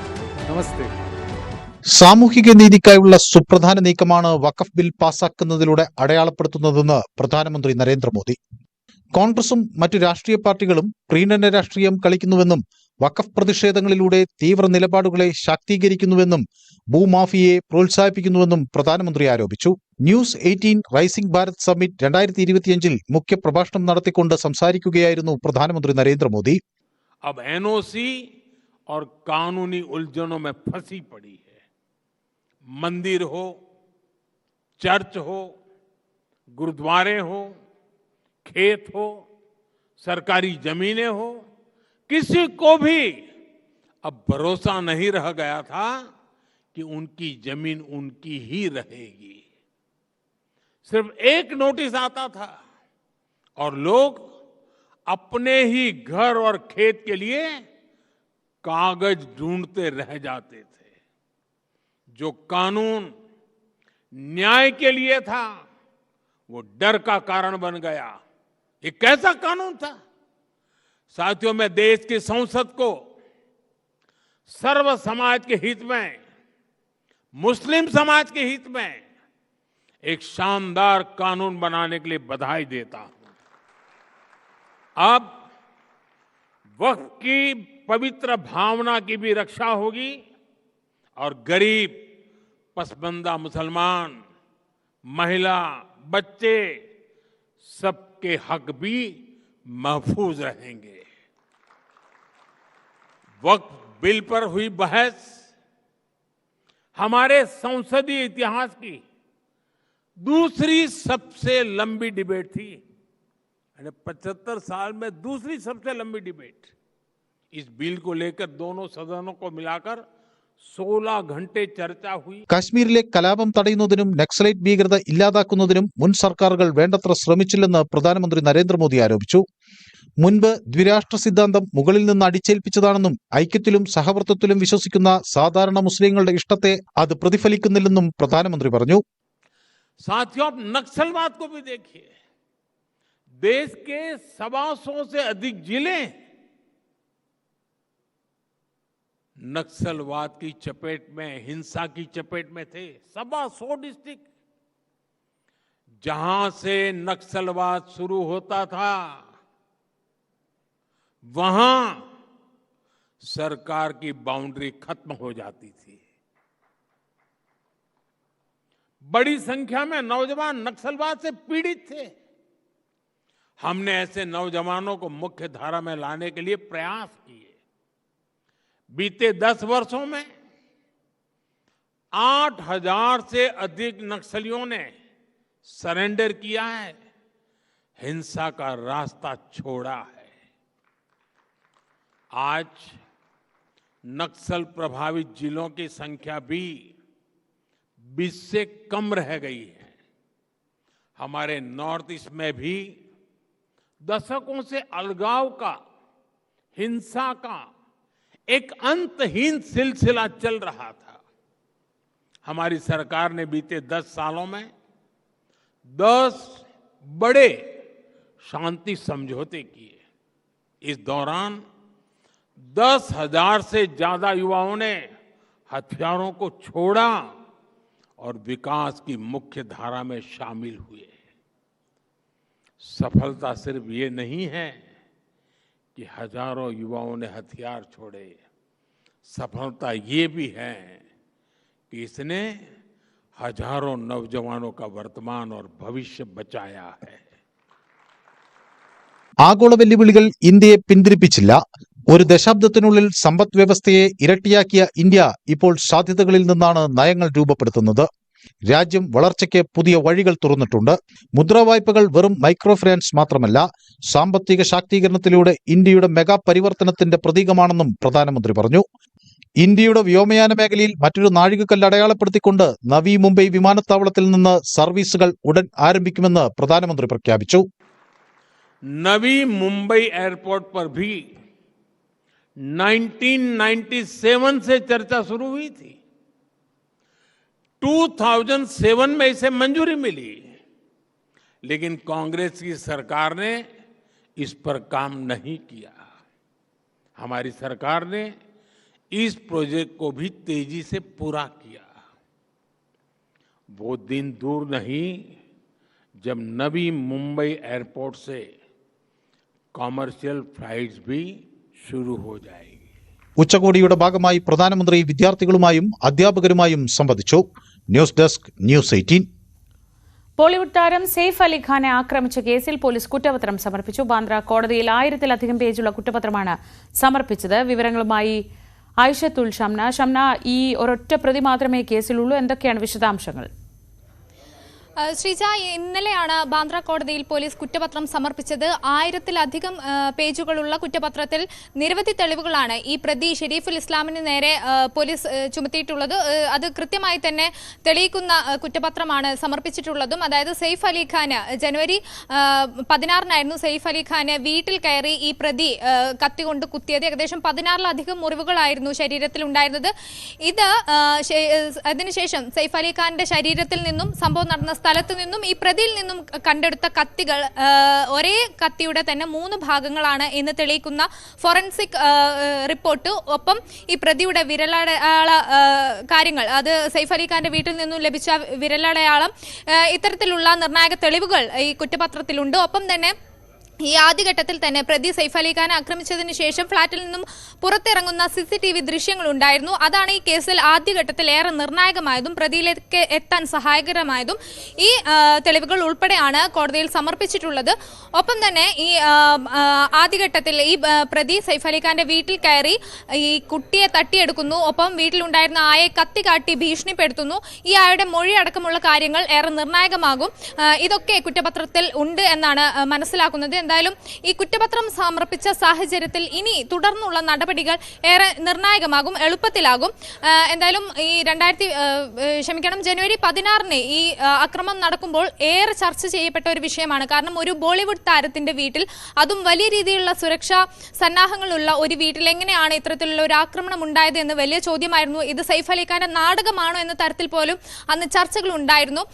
L: नमस्ते.
M: സാമൂഹിക നീതിക്കായുള്ള സുപ്രധാന നീക്കമാണ് വഖഫ് ബിൽ പാസാക്കുന്നതിലൂടെ അടയാളപ്പെടുത്തുന്നതെന്ന് പ്രധാനമന്ത്രി നരേന്ദ്രമോദി. കോൺഗ്രസും മറ്റു രാഷ്ട്രീയ പാർട്ടികളും പ്രീണന രാഷ്ട്രീയം കളിക്കുന്നുവെന്നും വഖഫ് പ്രതിഷേധങ്ങളിലൂടെ തീവ്ര നിലപാടുകളെ ശാക്തീകരിക്കുന്നുവെന്നും ഭൂമാഫിയയെ പ്രോത്സാഹിപ്പിക്കുന്നുവെന്നും പ്രധാനമന്ത്രി ആരോപിച്ചു. ന്യൂസ് 18 റൈസിംഗ് ഭാരത് സമ്മിറ്റ് 2025 മുഖ്യ പ്രഭാഷണം നടത്തിക്കൊണ്ട് സംസാരിക്കുകയായിരുന്നു പ്രധാനമന്ത്രി നരേന്ദ്രമോദി.
N: अब एनओसी और कानूनी उलझनों में फंसी पड़ी है. मंदिर हो, चर्च हो, गुरुद्वारे हो, खेत हो, सरकारी जमीनें हो, किसी को भी अब भरोसा नहीं रह गया था कि उनकी जमीन उनकी ही रहेगी. सिर्फ एक नोटिस आता था और लोग अपने ही घर और खेत के लिए कागज ढूंढते रह जाते थे. जो कानून न्याय के लिए था वो डर का कारण बन गया. ये कैसा कानून था? साथियों, मैं देश की संसद को सर्व समाज के हित में, मुस्लिम समाज के हित में एक शानदार कानून बनाने के लिए बधाई देता हूं. अब वक्फ की पवित्र भावना की भी रक्षा होगी और गरीब, पसमानदा मुसलमान, महिला, बच्चे सबके हक भी महफूज रहेंगे. वक्फ बिल पर हुई बहस हमारे संसदीय इतिहास की दूसरी सबसे लंबी डिबेट थी. 75 साल में दूसरी सबसे लंबी डिबेट. इस बिल को लेकर दोनों सदनों को मिलाकर 16 घंटे चर्चा हुई.
M: കാശ്മീരിലെ കലാപം തടയുന്നതിനും നക്സലൈറ്റ് ഭീകരത ഇല്ലാതാക്കുന്നതിനും മുൻ സർക്കാരുകൾ വേണ്ടത്ര ശ്രമിച്ചില്ലെന്ന് പ്രധാനമന്ത്രി നരേന്ദ്രമോദി ആരോപിച്ചു. മുൻപ് ദ്വിരാഷ്ട്ര സിദ്ധാന്തം മുകളിൽ നിന്ന് അടിച്ചേൽപ്പിച്ചതാണെന്നും ഐക്യത്തിലും സഹവർത്തിത്വത്തിലും വിശ്വസിക്കുന്ന സാധാരണ മുസ്ലിങ്ങളുടെ ഇഷ്ടത്തെ അത് പ്രതിഫലിക്കുന്നില്ലെന്നും പ്രധാനമന്ത്രി പറഞ്ഞു.
N: साथियों, आप नक्सलवाद को भी देखिए. देश के 125 से अधिक जिले नक्सलवाद की चपेट में, हिंसा की चपेट में थे. 125 डिस्ट्रिक्ट. जहां से नक्सलवाद शुरू होता था वहां सरकार की बाउंड्री खत्म हो जाती थी. बड़ी संख्या में नौजवान नक्सलवाद से पीड़ित थे. हमने ऐसे नौजवानों को मुख्य धारा में लाने के लिए प्रयास किए. बीते 10 वर्षों में 8,000 से अधिक नक्सलियों ने सरेंडर किया है, हिंसा का रास्ता छोड़ा है. आज नक्सल प्रभावित जिलों की संख्या भी 20 से कम रह गई है. हमारे नॉर्थ ईस्ट में भी दशकों से अलगाव का, हिंसा का एक अंतहीन सिलसिला चल रहा था. हमारी सरकार ने बीते 10 सालों में 10 बड़े शांति समझौते किए. इस दौरान 10,000 से ज्यादा युवाओं ने हथियारों को छोड़ा और विकास की मुख्य धारा में शामिल हुए. सफलता सिर्फ ये नहीं है कि हजारों युवाओं ने हथियार छोड़े. सफलता ये भी है कि इसने हजारों नौजवानों का वर्तमान और भविष्य बचाया है.
M: ആഗോള വെല്ലുവിളികൾ ഇന്ത്യയെ പിന്തിരിപ്പിച്ചില്ല. ഒരു ദശാബ്ദത്തിനുള്ളിൽ സമ്പദ് വ്യവസ്ഥയെ ഇരട്ടിയാക്കിയ ഇന്ത്യ ഇപ്പോൾ സാധ്യതകളിൽ നിന്നാണ് നയങ്ങൾ രൂപപ്പെടുത്തുന്നത്. രാജ്യം വളർച്ചയ്ക്ക് പുതിയ വഴികൾ തുറന്നിട്ടുണ്ട്. മുദ്രാവായ്പകൾ വെറും മൈക്രോ ഫിനാൻസ് മാത്രമല്ല, സാമ്പത്തിക ശാക്തീകരണത്തിലൂടെ ഇന്ത്യയുടെ മെഗാ പരിവർത്തനത്തിന്റെ പ്രതീകമാണെന്നും പ്രധാനമന്ത്രി പറഞ്ഞു. ഇന്ത്യയുടെ വ്യോമയാന മേഖലയിൽ മറ്റൊരു നാഴികക്കല്ല് അടയാളപ്പെടുത്തിക്കൊണ്ട് നവി മുംബൈ വിമാനത്താവളത്തിൽ നിന്ന് സർവീസുകൾ ഉടൻ ആരംഭിക്കുമെന്ന് പ്രധാനമന്ത്രി പ്രഖ്യാപിച്ചു.
N: नवी मुंबई एयरपोर्ट पर भी 1997 से चर्चा शुरू हुई थी. 2007 में इसे मंजूरी मिली, लेकिन कांग्रेस की सरकार ने इस पर काम नहीं किया। हमारी सरकार ने इस प्रोजेक्ट को भी तेजी से पूरा किया। वो दिन दूर नहीं जब नवी मुंबई एयरपोर्ट से कॉमर्शियल फ्लाइट्स भी शुरू हो जाएगी।
M: ഉച്ചകോടിയുടെ ഭാഗമായി പ്രധാനമന്ത്രി വിദ്യാർത്ഥികളുമായും അധ്യാപകരുമായും സംവദിച്ചു. News desk news 18.
A: ബോളിവുഡ് താരം സെയ്ഫ് അലി ഖാനെ ആക്രമിച്ച കേസിൽ പോലീസ് കുറ്റപത്രം സമർപ്പിച്ചു. ബാന്ദ്ര കോടതിയിൽ 1000-ലധികം പേജുള്ള കുറ്റപത്രമാണ് സമർപ്പിച്ചത്. വിവരങ്ങളുമായി ഐഷത്തുൽ ഷംന, ഈ ഒരൊറ്റ പ്രതി മാത്രമേ കേസിലുള്ളൂ. എന്തൊക്കെയാണ് വിശദാംശങ്ങൾ?
O: ശ്രീജ, ഇന്നലെയാണ് ബാന്ദ്ര കോടതിയിൽ പോലീസ് കുറ്റപത്രം സമർപ്പിച്ചത്. 1000-ലധികം പേജുകളുള്ള കുറ്റപത്രത്തിൽ നിരവധി തെളിവുകളാണ് ഈ പ്രതി ഷെരീഫുൽ ഇസ്ലാമിന് നേരെ പോലീസ് ചുമത്തിയിട്ടുള്ളത്. അത് കൃത്യമായി തന്നെ തെളിയിക്കുന്ന കുറ്റപത്രമാണ് സമർപ്പിച്ചിട്ടുള്ളതും. അതായത് സെയ്ഫ് അലി ഖാന് ജനുവരി 16-നായിരുന്നു സെയ്ഫ് അലി ഖാന് വീട്ടിൽ കയറി ഈ പ്രതി കത്തികൊണ്ട് കുത്തിയത്. ഏകദേശം 16-ലധികം മുറിവുകളായിരുന്നു ശരീരത്തിൽ ഉണ്ടായിരുന്നത്. ഇത് അതിനുശേഷം സെയ്ഫ് അലി ഖാന്റെ ശരീരത്തിൽ നിന്നും സംഭവം നടന്ന സ്ഥലത്ത് നിന്നും ഈ പ്രതിയിൽ നിന്നും കണ്ടെടുത്ത കത്തികൾ ഒരേ കത്തിയുടെ തന്നെ 3 ഭാഗങ്ങളാണ് എന്ന് തെളിയിക്കുന്ന ഫോറൻസിക് റിപ്പോർട്ട്. ഒപ്പം ഈ പ്രതിയുടെ വിരലടയാള കാര്യങ്ങൾ, അത് സെയ്ഫ് അലി ഖാന്റെ വീട്ടിൽ നിന്നും ലഭിച്ച വിരലടയാളം, ഇത്തരത്തിലുള്ള നിർണായക തെളിവുകൾ ഈ കുറ്റപത്രത്തിലുണ്ട്. ഒപ്പം തന്നെ ഈ ആദ്യഘട്ടത്തിൽ തന്നെ പ്രതി സെയ്ഫ് അലി ഖാനെ ആക്രമിച്ചതിന് ശേഷം ഫ്ളാറ്റിൽ നിന്നും പുറത്തിറങ്ങുന്ന CCTV ദൃശ്യങ്ങൾ ഉണ്ടായിരുന്നു. അതാണ് ഈ കേസിൽ ആദ്യഘട്ടത്തിൽ ഏറെ നിർണായകമായതും പ്രതിയിലേക്ക് എത്താൻ സഹായകരമായതും. ഈ തെളിവുകൾ ഉൾപ്പെടെയാണ് കോടതിയിൽ സമർപ്പിച്ചിട്ടുള്ളത്. ഒപ്പം തന്നെ ഈ ആദ്യഘട്ടത്തിൽ ഈ പ്രതി സെയ്ഫ് അലി ഖാന്റെ വീട്ടിൽ കയറി ഈ കുട്ടിയെ തട്ടിയെടുക്കുന്നു. ഒപ്പം വീട്ടിലുണ്ടായിരുന്ന ആയെ കത്തി കാട്ടി ഭീഷണിപ്പെടുത്തുന്നു. ഈ ആയുടെ മൊഴി അടക്കമുള്ള കാര്യങ്ങൾ ഏറെ നിർണായകമാകും. ഇതൊക്കെ കുറ്റപത്രത്തിൽ ഉണ്ട് എന്നാണ് മനസ്സിലാക്കുന്നത്. എന്തായാലും ഈ കുറ്റപത്രം സമർപ്പിച്ച സാഹചര്യത്തിൽ ഇനി തുടർന്നുള്ള നടപടികൾ ഏറെ നിർണായകമാകും, എളുപ്പത്തിലാകും. എന്തായാലും ഈ ജനുവരി 16-ന് ഈ അക്രമം നടക്കുമ്പോൾ ഏറെ ചർച്ച ചെയ്യപ്പെട്ട ഒരു വിഷയമാണ്. കാരണം ഒരു ബോളിവുഡ് താരത്തിന്റെ വീട്ടിൽ, അതും വലിയ രീതിയിലുള്ള സുരക്ഷാ സന്നാഹങ്ങളുള്ള ഒരു വീട്ടിൽ എങ്ങനെയാണ് ഇത്തരത്തിലുള്ള ഒരു ആക്രമണം ഉണ്ടായത് എന്ന് വലിയ ചോദ്യമായിരുന്നു. ഇത് സെയ്ഫ് അലി ഖാന്റെ നാടകമാണോ എന്ന തരത്തിൽ പോലും അന്ന് ചർച്ചകൾ ഉണ്ടായിരുന്നു.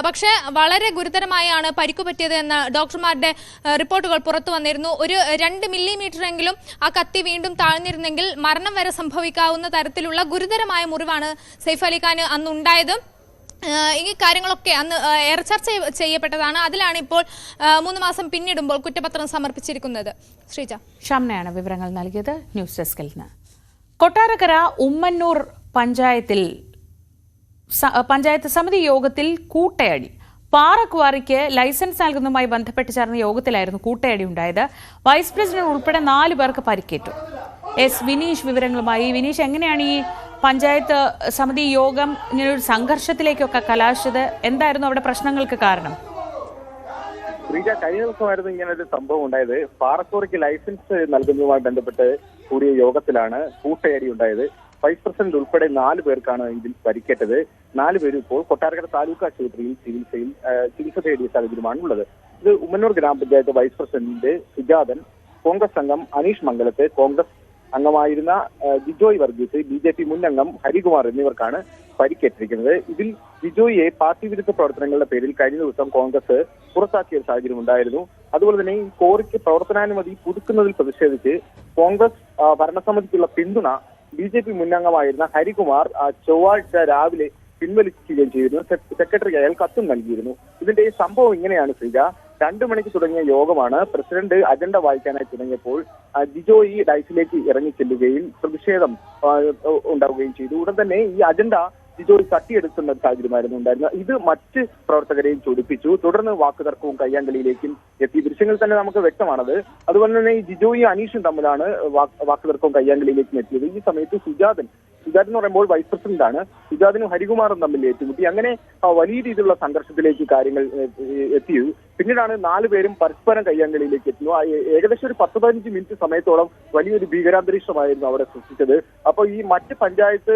O: പക്ഷേ വളരെ ഗുരുതരമായാണ് പരിക്കുപറ്റിയത് എന്ന ഡോക്ടർമാരുടെ റിപ്പോർട്ടുകൾ പുറത്തു വന്നിരുന്നു. ഒരു 2 മില്ലിമീറ്ററെങ്കിലും ആ കത്തി വീണ്ടും താഴ്ന്നിരുന്നെങ്കിൽ മരണം വരെ സംഭവിക്കാവുന്ന തരത്തിലുള്ള ഗുരുതരമായ മുറിവാണ് സെയ്ഫ് അലി ഖാന് അന്ന് ഉണ്ടായത്. ഈ കാര്യങ്ങളൊക്കെ അന്ന് ഏറെ ചർച്ച ചെയ്യപ്പെട്ടതാണ്. അതിലാണ് ഇപ്പോൾ 3 മാസം പിന്നിടുമ്പോൾ കുറ്റപത്രം സമർപ്പിച്ചിരിക്കുന്നത്. ശ്രീജ,
A: ഷംനയാണ് വിവരങ്ങൾ നൽകിയത്. ന്യൂസ് ഡെസ്കിൽ നിന്ന്. കൊട്ടാരക്കര ഉമ്മന്നൂർ പഞ്ചായത്ത് സമിതി യോഗത്തിൽ കൂട്ടയടി. പാറക്വാറിക്ക് ലൈസൻസ് നൽകുന്നതുമായി ബന്ധപ്പെട്ട് ചേർന്ന യോഗത്തിലായിരുന്നു കൂട്ടയടി ഉണ്ടായത്. വൈസ് പ്രസിഡന്റ് ഉൾപ്പെടെ 4 പേർക്ക് പരിക്കേറ്റു. വിനീഷ് വിവരങ്ങളുമായി. വിനീഷ്, എങ്ങനെയാണ് ഈ പഞ്ചായത്ത് സമിതി യോഗം ഇങ്ങനൊരു സംഘർഷത്തിലേക്കൊക്കെ കലാശിച്ചത്? എന്തായിരുന്നു അവിടെ പ്രശ്നങ്ങൾക്ക് കാരണം?
P: കഴിഞ്ഞ ദിവസമായിരുന്നു ഇങ്ങനൊരു സംഭവം ഉണ്ടായത്. പാറക്വാറിക്ക് ലൈസൻസ് നൽകുന്നതുമായി ബന്ധപ്പെട്ട് കൂടിയ യോഗത്തിലാണ് കൂട്ടയടി ഉണ്ടായത്. വൈസ് പ്രസിഡന്റ് ഉൾപ്പെടെ 4 പേർക്കാണ് ഇതിൽ പരിക്കേറ്റത്. 4 പേരും ഇപ്പോൾ കൊട്ടാരക്കര താലൂക്ക് ആശുപത്രിയിൽ ചികിത്സ തേടിയ സാഹചര്യമാണ് ഉള്ളത്. ഇത് ഉമ്മന്നൂർ ഗ്രാമപഞ്ചായത്ത് വൈസ് പ്രസിഡന്റ് സുജാതൻ, കോൺഗ്രസ് അംഗം അനീഷ് മംഗലത്ത്, കോൺഗ്രസ് അംഗമായിരുന്ന ജിജോയ് വർഗീസ്, BJP മുൻ അംഗം ഹരികുമാർ എന്നിവർക്കാണ് പരിക്കേറ്റിരിക്കുന്നത്. ഇതിൽ ജിജോയിയെ പാർട്ടി വിരുദ്ധ പ്രവർത്തനങ്ങളുടെ പേരിൽ കഴിഞ്ഞ ദിവസം കോൺഗ്രസ് പുറത്താക്കിയ സാഹചര്യം ഉണ്ടായിരുന്നു. അതുപോലെ തന്നെ ഈ കോറിക്ക് പ്രവർത്തനാനുമതി പുതുക്കുന്നതിൽ പ്രതിഷേധിച്ച് കോൺഗ്രസ് ഭരണസമിതിക്കുള്ള പിന്തുണ BJP മുൻ അംഗമായിരുന്ന ഹരികുമാർ ചൊവ്വാഴ്ച രാവിലെ പിൻവലിക്കുകയും ചെയ്തിരുന്നു. സെക്രട്ടറിക്ക് അയാൾ കത്തും നൽകിയിരുന്നു. ഇതിന്റെ ഈ സംഭവം ഇങ്ങനെയാണ് ശ്രീജ. 2 മണിക്ക് തുടങ്ങിയ യോഗമാണ്. പ്രസിഡന്റ് അജണ്ട വായിക്കാനായി തുടങ്ങിയപ്പോൾ ജിജോയി ഡൈസിലേക്ക് ഇറങ്ങി ചെല്ലുകയും പ്രതിഷേധം ഉണ്ടാവുകയും ചെയ്തു. ഉടൻ തന്നെ ഈ അജണ്ട ജിജോയി തട്ടിയെടുക്കുന്ന സാഹചര്യമായിരുന്നു ഉണ്ടായിരുന്നത്. ഇത് മറ്റ് പ്രവർത്തകരെയും ചൊടിപ്പിച്ചു. തുടർന്ന് വാക്കുതർക്കവും കയ്യാങ്കളിയിലേക്കും എത്തി. ദൃശ്യങ്ങളിൽ തന്നെ നമുക്ക് വ്യക്തമാണത്. അതുപോലെ തന്നെ ഈ ജിജോയും അനീഷും തമ്മിലാണ് വാക്കുതർക്കവും കയ്യാങ്കളിയിലേക്കും എത്തിയത്. ഈ സമയത്ത് സുജാതൻ എന്ന് പറയുമ്പോൾ വൈസ് പ്രസിഡന്റ് ആണ്. സുജാതനും ഹരികുമാറും തമ്മിൽ ഏറ്റുമുട്ടി. അങ്ങനെ വലിയ രീതിയിലുള്ള സംഘർഷത്തിലേക്ക് കാര്യങ്ങൾ എത്തിയത്. പിന്നീടാണ് 4 പേരും പരസ്പരം കയ്യാങ്കളിയിലേക്ക് എത്തുന്നു. ഏകദേശം ഒരു 10-15 മിനിറ്റ് സമയത്തോളം വലിയൊരു ഭീകരാന്തരീക്ഷമായിരുന്നു അവിടെ സൃഷ്ടിച്ചത്. അപ്പോൾ ഈ മറ്റ് പഞ്ചായത്ത്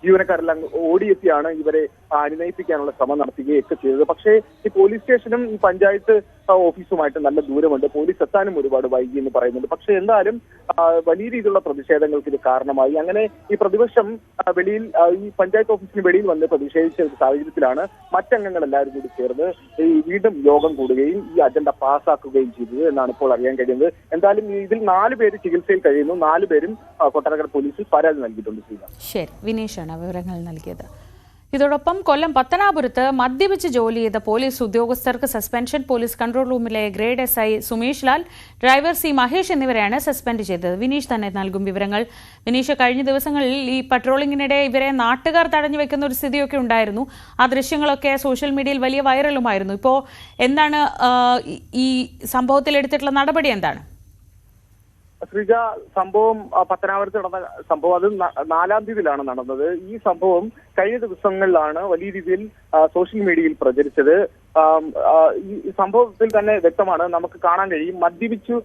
P: ജീവനക്കാരെല്ലാം ഓടിയെത്തിയാണ് ഇവരെ അനുനയിപ്പിക്കാനുള്ള ശ്രമം നടത്തുകയൊക്കെ ചെയ്തത്. പക്ഷേ ഈ പോലീസ് സ്റ്റേഷനും ഈ പഞ്ചായത്ത് ഓഫീസുമായിട്ട് നല്ല ദൂരമുണ്ട്, പോലീസ് എത്താനും ഒരുപാട് വൈകി എന്ന് പറയുന്നുണ്ട്. പക്ഷെ എന്തായാലും വലിയ രീതിയിലുള്ള പ്രതിഷേധങ്ങൾക്ക് ഇത് കാരണമായി. അങ്ങനെ ഈ പ്രതിപക്ഷം വെളിയിൽ ഈ പഞ്ചായത്ത് ഓഫീസിന് വെളിയിൽ വന്ന് പ്രതിഷേധിച്ച ഒരു സാഹചര്യത്തിലാണ് മറ്റംഗങ്ങൾ എല്ലാവരും കൂടി ചേർന്ന് ഈ വീണ്ടും യോഗം കൂടുകയും ഈ അജണ്ട പാസ്സാക്കുകയും ചെയ്തത് എന്നാണ് ഇപ്പോൾ അറിയാൻ കഴിയുന്നത്. എന്തായാലും ഇതിൽ 4 പേര് ചികിത്സയിൽ കഴിയുന്നു. 4 പേരും കൊട്ടാരക്കര പോലീസിൽ പരാതി നൽകിയിട്ടുണ്ട്.
A: ശരി, വിനീഷാണ് വിവരങ്ങൾ നൽകിയത്. ഇതോടൊപ്പം കൊല്ലം പത്തനാപുരത്ത് മദ്യപിച്ച് ജോലി ചെയ്ത പോലീസ് ഉദ്യോഗസ്ഥർക്ക് സസ്പെൻഷൻ. പോലീസ് കൺട്രോൾ റൂമിലെ grade SI Sumesh Lal, driver C Mahesh എന്നിവരെയാണ് സസ്പെൻഡ് ചെയ്തത്. വിനീഷ് തന്നെ നൽകും വിവരങ്ങൾ. വിനീഷ്, കഴിഞ്ഞ ദിവസങ്ങളിൽ ഈ പട്രോളിങ്ങിനിടെ ഇവരെ നാട്ടുകാർ തടഞ്ഞു വെക്കുന്ന ഒരു സ്ഥിതിയൊക്കെ ഉണ്ടായിരുന്നു. ആ ദൃശ്യങ്ങളൊക്കെ സോഷ്യൽ മീഡിയയിൽ വലിയ വൈറലുമായിരുന്നു. ഇപ്പോൾ എന്താണ് ഈ സംഭവത്തിൽ എടുത്തിട്ടുള്ള നടപടി എന്താണ്?
P: ശ്രീജ, സംഭവം പത്തനാപുരത്ത് നടന്ന സംഭവം അത് 4-ാം തീയതിയിലാണ് നടന്നത്. ഈ സംഭവം കഴിഞ്ഞ ദിവസങ്ങളിലാണ് വലിയ രീതിയിൽ സോഷ്യൽ മീഡിയയിൽ പ്രചരിച്ചത്. ഈ സംഭവത്തിൽ തന്നെ വ്യക്തമാണ്, നമുക്ക് കാണാൻ കഴിയും മദ്യപിച്ചു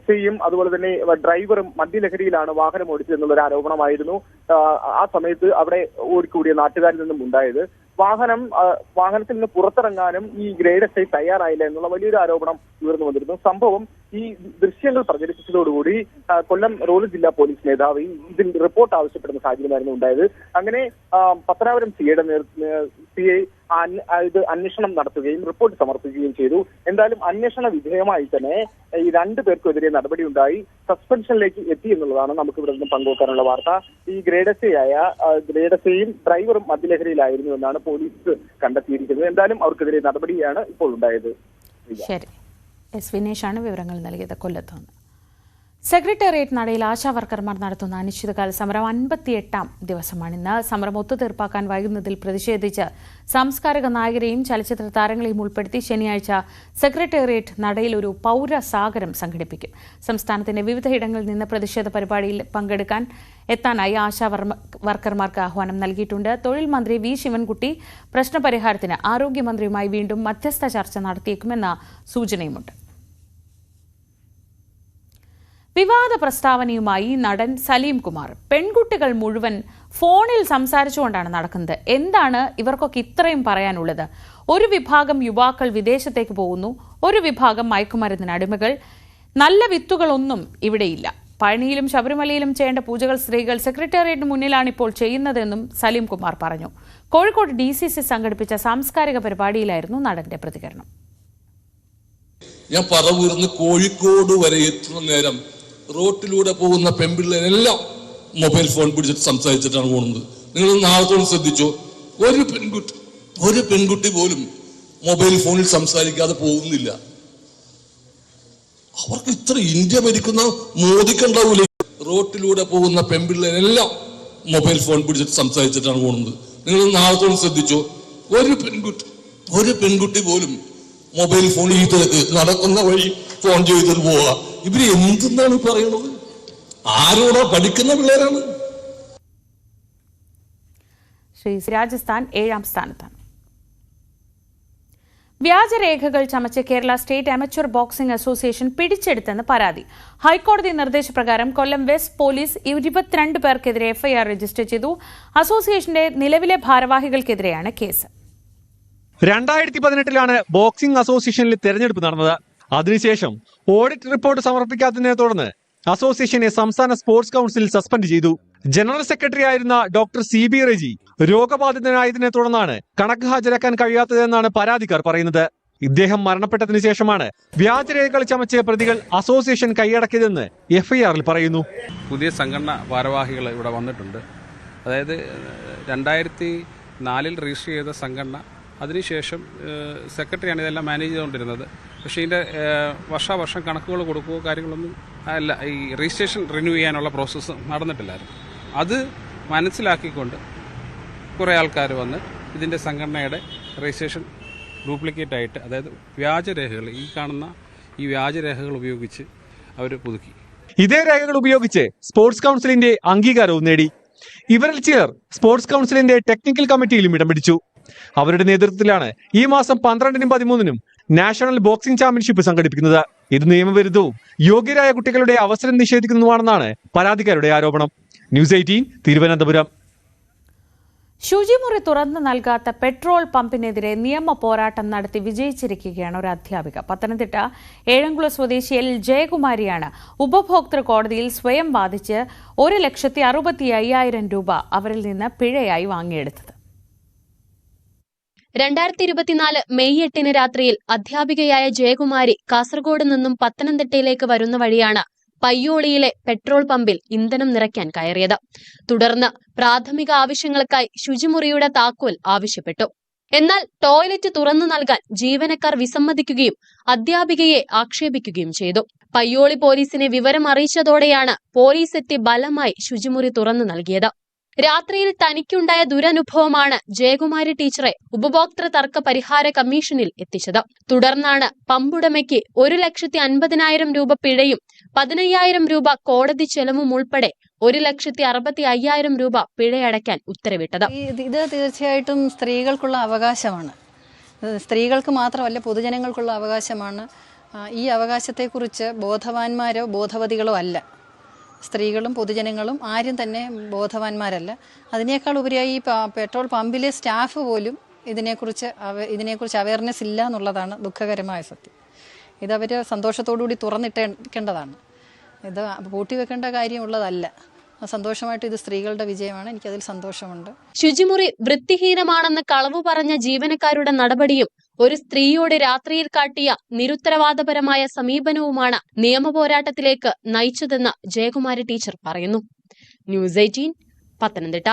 P: SIയും അതുപോലെ തന്നെ ഡ്രൈവറും മദ്യലഹരിയിലാണ് വാഹനം ഓടിച്ചത് എന്നുള്ളൊരു ആരോപണമായിരുന്നു ആ സമയത്ത് അവിടെ ഓടിക്കൂടിയ നാട്ടുകാരിൽ നിന്നും ഉണ്ടായത്. വാഹനത്തിൽ നിന്ന് പുറത്തിറങ്ങാനും ഈ ഗ്രേഡ് SI തയ്യാറായില്ല എന്നുള്ള വലിയൊരു ആരോപണം ഉയർന്നു വന്നിരുന്നു. സംഭവം ഈ ദൃശ്യങ്ങൾ പ്രചരിപ്പിച്ചതോടുകൂടി കൊല്ലം റൂറൽ ജില്ലാ പോലീസ് മേധാവി ഇതിൽ റിപ്പോർട്ട് ആവശ്യപ്പെടുന്ന സാഹചര്യമായിരുന്നു ഉണ്ടായത്. അങ്ങനെ പത്തനാപുരം CI ഇത് അന്വേഷണം നടത്തുകയും റിപ്പോർട്ട് സമർപ്പിക്കുകയും ചെയ്തു. എന്തായാലും അന്വേഷണ വിധേയമായി തന്നെ ഈ 2 പേർക്കെതിരെ നടപടിയുണ്ടായി, സസ്പെൻഷനിലേക്ക് എത്തി എന്നുള്ളതാണ് നമുക്ക് ഇവിടെ നിന്ന് പങ്കുവെക്കാനുള്ള വാർത്ത. ഈ ഗ്രേഡ് SIയും ഡ്രൈവറും മദ്യലഹരിയിലായിരുന്നു എന്നാണ് പോലീസ് കണ്ടെത്തിയിരിക്കുന്നത്. എന്തായാലും അവർക്കെതിരെ നടപടിയാണ് ഇപ്പോൾ ഉണ്ടായത്.
A: ശരി, എസ് വിനേഷാണ് വിവരങ്ങൾ നൽകിയത് കൊല്ലത്ത് നിന്ന്. സെക്രട്ടേറിയറ്റ് നടയിൽ ആശാവർക്കർമാർ നടത്തുന്ന അനിശ്ചിതകാല സമരം 58ാം ദിവസമാണിന്ന്. സമരം ഒത്തുതീർപ്പാക്കാൻ വൈകുന്നതിൽ പ്രതിഷേധിച്ച് സാംസ്കാരിക നായകരെയും ചലച്ചിത്ര താരങ്ങളെയും ഉൾപ്പെടുത്തി ശനിയാഴ്ച സെക്രട്ടേറിയറ്റ് നടയിൽ ഒരു പൗരസാഗരം സംഘടിപ്പിക്കും. സംസ്ഥാനത്തിന്റെ വിവിധയിടങ്ങളിൽ നിന്ന് പ്രതിഷേധ പരിപാടിയിൽ പങ്കെടുക്കാൻ എത്താനായി ആശാവർക്കർമാർക്ക് ആഹ്വാനം നൽകിയിട്ടുണ്ട്. തൊഴിൽ മന്ത്രി V ശിവൻകുട്ടി പ്രശ്നപരിഹാരത്തിന് ആരോഗ്യമന്ത്രിയുമായി വീണ്ടും മധ്യസ്ഥ ചർച്ച നടത്തിയേക്കുമെന്ന സൂചനയുമുണ്ട്. വിവാദ പ്രസ്താവനയുമായി നടൻ സലീം കുമാർ. പെൺകുട്ടികൾ മുഴുവൻ ഫോണിൽ സംസാരിച്ചുകൊണ്ടാണ് നടക്കുന്നത്. എന്താണ് ഇവർക്കൊക്കെ ഇത്രയും പറയാനുള്ളത്? ഒരു വിഭാഗം യുവാക്കൾ വിദേശത്തേക്ക് പോകുന്നു, ഒരു വിഭാഗം മയക്കുമരുന്നിന് അടിമകൾ. നല്ല വിത്തുകളൊന്നും ഇവിടെയില്ല. പഴനിയിലും ശബരിമലയിലും ചെയ്യേണ്ട പൂജകൾ സ്ത്രീകൾ സെക്രട്ടേറിയറ്റിന് മുന്നിലാണ് ഇപ്പോൾ ചെയ്യുന്നതെന്നും സലീം കുമാർ പറഞ്ഞു. കോഴിക്കോട് DCC സംഘടിപ്പിച്ച സാംസ്കാരിക പരിപാടിയിലായിരുന്നു നടന്റെ പ്രതികരണം.
Q: ഞാൻ പറവൂർന്ന് കോഴിക്കോട് വരെ എത്തുന്ന നേരം റോട്ടിലൂടെ പോകുന്ന പെൺപിള്ളേരെല്ലാം മൊബൈൽ ഫോൺ പിടിച്ചിട്ട് സംസാരിച്ചിട്ടാണ് പോകുന്നത്. നിങ്ങൾ നാളത്തോളം ശ്രദ്ധിച്ചോ, ഒരു പെൺകുട്ടി പോലും മൊബൈൽ ഫോണിൽ സംസാരിക്കാതെ പോകുന്നില്ല. അവർക്ക് ഇത്ര ഇന്ത്യ ഭരിക്കുന്ന മോദിക്കുണ്ടാവൂലേ? റോട്ടിലൂടെ പോകുന്ന പെൺപിള്ളേരെല്ലാം മൊബൈൽ ഫോൺ പിടിച്ചിട്ട് സംസാരിച്ചിട്ടാണ് പോകുന്നത്. നിങ്ങൾ നാളത്തോളം ശ്രദ്ധിച്ചോ, ഒരു പെൺകുട്ടി പോലും മൊബൈൽ ഫോൺ ഈ തിരക്ക് നടക്കുന്ന വഴി ഫോൺ ചെയ്തിട്ട് പോവുക. ഇവര് എന്തെന്നാണ് പറയുന്നത്? ആരോടാ പഠിക്കുന്ന പിള്ളേരാണ്?
A: രാജസ്ഥാൻ 7ാം സ്ഥാനത്താണ്. വ്യാജരേഖകൾ ചമച്ച് Kerala state amateur boxing association പിടിച്ചെടുത്തെന്ന് പരാതി. ഹൈക്കോടതി നിർദ്ദേശപ്രകാരം കൊല്ലം വെസ്റ്റ് പോലീസ് 22 പേർക്കെതിരെ FIR രജിസ്റ്റർ ചെയ്തു. അസോസിയേഷന്റെ നിലവിലെ ഭാരവാഹികൾക്കെതിരെയാണ് കേസ്.
I: 2018 ബോക്സിംഗ് അസോസിയേഷനിൽ തെരഞ്ഞെടുപ്പ് നടന്നത്. അതിനുശേഷം ഓഡിറ്റ് റിപ്പോർട്ട് സമർപ്പിക്കാത്തതിനെ തുടർന്ന് അസോസിയേഷനെ സംസ്ഥാന സ്പോർട്സ് കൌൺസിൽ സസ്പെൻഡ് ചെയ്തു. ജനറൽ സെക്രട്ടറി ആയിരുന്ന ഡോക്ടർ CB റെജി രോഗബാധിതനായതിനെ തുടർന്നാണ് കണക്ക് ഹാജരാക്കാൻ കഴിയാത്തതെന്നാണ് പരാതിക്കാർ പറയുന്നത്. ഇദ്ദേഹം മരണപ്പെട്ടതിനു ശേഷമാണ് വ്യാജരേഖകൾ ചമച്ച പ്രതികൾ അസോസിയേഷൻ കൈയടക്കിയതെന്ന് FIR-ൽ പറയുന്നു.
R: പുതിയ സംഘടന ഭാരവാഹികൾ ഇവിടെ വന്നിട്ടുണ്ട്. അതായത് 2004 രജിസ്റ്റർ ചെയ്ത സംഘടന, അതിനുശേഷം സെക്രട്ടറിയാണ് ഇതെല്ലാം മാനേജ് ചെയ്തുകൊണ്ടിരുന്നത്. പക്ഷേ ഇതിൻ്റെ വർഷാവർഷം കണക്കുകൾ കൊടുക്കുകയോ കാര്യങ്ങളൊന്നും അല്ല, ഈ രജിസ്ട്രേഷൻ റിന്യൂ ചെയ്യാനുള്ള പ്രോസസ്സ് നടന്നിട്ടില്ലായിരുന്നു. അത് മനസ്സിലാക്കിക്കൊണ്ട് കുറേ ആൾക്കാർ വന്ന് ഇതിൻ്റെ സംഘടനയുടെ രജിസ്ട്രേഷൻ ഡ്യൂപ്ലിക്കേറ്റ് ആയിട്ട്, അതായത് വ്യാജരേഖകൾ, ഈ കാണുന്ന ഈ വ്യാജരേഖകൾ ഉപയോഗിച്ച് അവർ പുതുക്കി.
I: ഇതേ രേഖകൾ ഉപയോഗിച്ച് സ്പോർട്സ് കൗൺസിലിന്റെ അംഗീകാരവും നേടി. ഇവരിൽ ചിലർ സ്പോർട്സ് കൗൺസിലിന്റെ ടെക്നിക്കൽ കമ്മിറ്റിയിലും ഇടം പിടിച്ചു. അവരുടെ നേതൃത്വത്തിലാണ് ഈ മാസം 12-നും 13-നും നാഷണൽ ബോക്സിംഗ് ചാമ്പ്യൻഷിപ്പ് സംഘടിപ്പിക്കുന്നത്. ഇത് നിയമവിരുദ്ധവും യോഗ്യരായ കുട്ടികളുടെ അവസരം നിഷേധിക്കുന്നതുമാണെന്നാണ് പരാതിക്കാരുടെ ആരോപണം. ന്യൂസ് 18 തിരുവനന്തപുരം.
A: ശുചിമുറി തുറന്നു നൽകാത്ത പെട്രോൾ പമ്പിനെതിരെ നിയമ പോരാട്ടം നടത്തി വിജയിച്ചിരിക്കുകയാണ് ഒരു അധ്യാപിക. പത്തനംതിട്ട ഏഴംകുളം സ്വദേശി എൽ ജയകുമാരിയാണ് ഉപഭോക്തൃ കോടതിയിൽ സ്വയം വാദിച്ച് 1,65,000 രൂപ അവരിൽ നിന്ന് പിഴയായി വാങ്ങിയെടുത്തത്.
S: 2024 മെയ് 8 രാത്രിയിൽ അധ്യാപികയായ ജയകുമാരി കാസർഗോഡ് നിന്നും പത്തനംതിട്ടയിലേക്ക് വരുന്ന വഴിയാണ് പയ്യോളിയിലെ പെട്രോൾ പമ്പിൽ ഇന്ധനം നിറയ്ക്കാൻ കയറിയത്. തുടർന്ന് പ്രാഥമിക ആവശ്യങ്ങൾക്കായി ശുചിമുറിയുടെ താക്കോൽ ആവശ്യപ്പെട്ടു. എന്നാൽ ടോയ്ലറ്റ് തുറന്നു നൽകാൻ ജീവനക്കാർ വിസമ്മതിക്കുകയും അധ്യാപികയെ ആക്ഷേപിക്കുകയും ചെയ്തു. പയ്യോളി പോലീസിനെ വിവരം അറിയിച്ചതോടെയാണ് പോലീസ് എത്തി ബലമായി ശുചിമുറി തുറന്നു നൽകിയത്. രാത്രിയിൽ തനിക്കുണ്ടായ ദുരനുഭവമാണ് ജയകുമാരി ടീച്ചറെ ഉപഭോക്തൃ തർക്ക പരിഹാര കമ്മീഷനിൽ എത്തിച്ചത്. തുടർന്നാണ് പമ്പുടമയ്ക്ക് 1,50,000 രൂപ പിഴയും 15,000 രൂപ കോടതി ചെലവും ഉൾപ്പെടെ 1,65,000 രൂപ പിഴയടയ്ക്കാൻ ഉത്തരവിട്ടത്.
T: ഇത് തീർച്ചയായിട്ടും സ്ത്രീകൾക്കുള്ള അവകാശമാണ്. സ്ത്രീകൾക്ക് മാത്രമല്ല, പൊതുജനങ്ങൾക്കുള്ള അവകാശമാണ്. ഈ അവകാശത്തെക്കുറിച്ച് ബോധവാന്മാരോ ബോധവതികളോ അല്ല. സ്ത്രീകളും പൊതുജനങ്ങളും ആരും തന്നെ ബോധവാന്മാരല്ല. അതിനേക്കാൾ ഉപരിയായി ഈ പെട്രോൾ പമ്പിലെ സ്റ്റാഫ് പോലും ഇതിനെക്കുറിച്ച് അവയർനെസ് ഇല്ല എന്നുള്ളതാണ് ദുഃഖകരമായ സത്യം. ഇതവർ സന്തോഷത്തോടുകൂടി തുറന്നിട്ടേണ്ടതാണ്. ഇത് പൂട്ടിവെക്കേണ്ട കാര്യമുള്ളതല്ല. സന്തോഷമായിട്ട് ഇത് സ്ത്രീകളുടെ വിജയമാണ്. എനിക്കതിൽ സന്തോഷമുണ്ട്.
S: ശുചിമുറി വൃത്തിഹീനമാണെന്ന് കളവു പറഞ്ഞ ജീവനക്കാരുടെ നടപടിയും ഒരു സ്ത്രീയോട് രാത്രിയിൽ കാട്ടിയ നിരുത്തരവാദപരമായ സമീപനവുമാണ് നിയമപോരാട്ടത്തിലേക്ക് നയിച്ചതെന്ന് ജയകുമാരി ടീച്ചർ പറയുന്നു. ന്യൂസ് 18 പത്തനംതിട്ട.